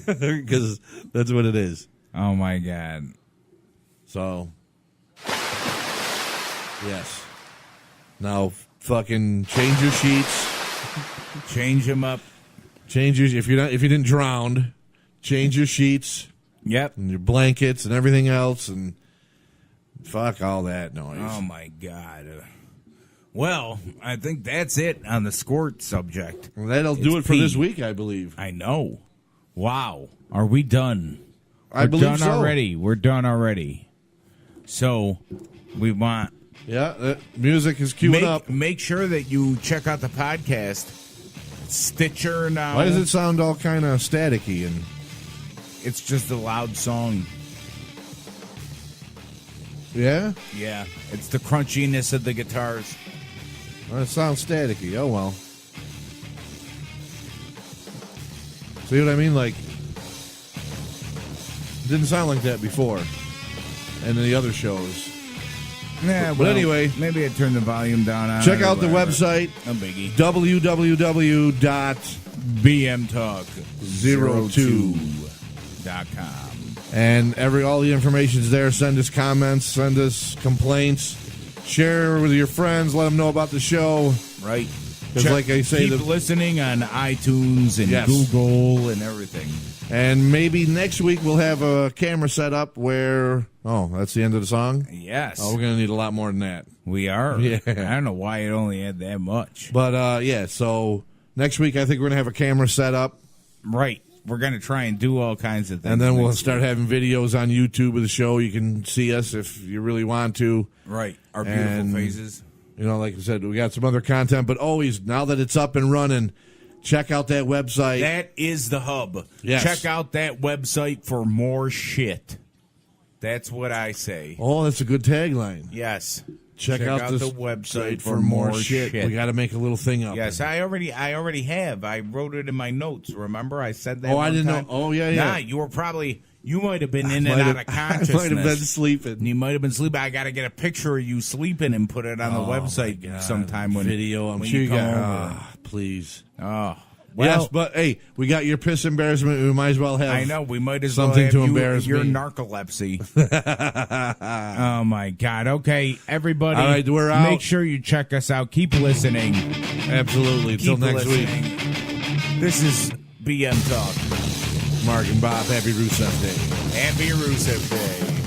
Because that's what it is. Oh, my God. So, yes. Now, fucking change your sheets. Change them up. Change your if you didn't drown, change your sheets. Yep. And your blankets and everything else, and fuck all that noise. Oh, my God. Well, I think that's it on the squirt subject. Well, that'll do it for this week, I believe. I know. Wow. Are we done? I We're believe done so. already. We're done already. So, we want... Yeah, music is queuing up. Make sure that you check out the podcast. Stitcher now. Why does it sound all kind of staticky? And It's just a loud song. yeah? Yeah. It's the crunchiness of the guitars. Well, it sounds staticky. Oh, well. See what I mean? Like, it didn't sound like that before. And the other shows. Yeah, But anyway, maybe I turned the volume down on check it or out the whatever. website. No biggie. www.bmtalk02.com. And all the information's there. Send us comments, send us complaints, share with your friends, let them know about the show. Right. Because like I say, keep listening on iTunes and Yes. Google and everything. and maybe next week we'll have a camera set up where, oh, that's the end of the song? Yes. Oh, we're going to need a lot more than that. We are. Yeah. I don't know why it only had that much. But, yeah, so next week I think we're going to have a camera set up. Right. we're gonna try and do all kinds of things. And then we'll start having videos on YouTube of the show. You can see us if you really want to. Right, our beautiful faces. You know, like I said, we got some other content, but always, now that it's up and running, check out that website. That is the hub. Yes. Check out that website for more shit. That's what I say. Oh, that's a good tagline. Yes. Check out this the website for more shit. We got to make a little thing up. Yes, I already have. I wrote it in my notes. Remember, I said that. Oh, one I didn't time? know. Oh, yeah. Nah, you might have been in and out of consciousness. Might have been sleeping. You might have been sleeping. I got to get a picture of you sleeping and put it on the website sometime. When video, I'm when sure you come got. over. Please. Oh. Well, yes, Well, but hey, we got your piss embarrassment. We might as well have. I know we might as something well have to embarrass your me. narcolepsy. Oh my God! Okay, everybody. All right, we're out. Make sure you check us out. Keep listening. Absolutely. Until next week. This is BM Talk. Mark and Bob. Happy Rusev Day. Happy Rusev Day.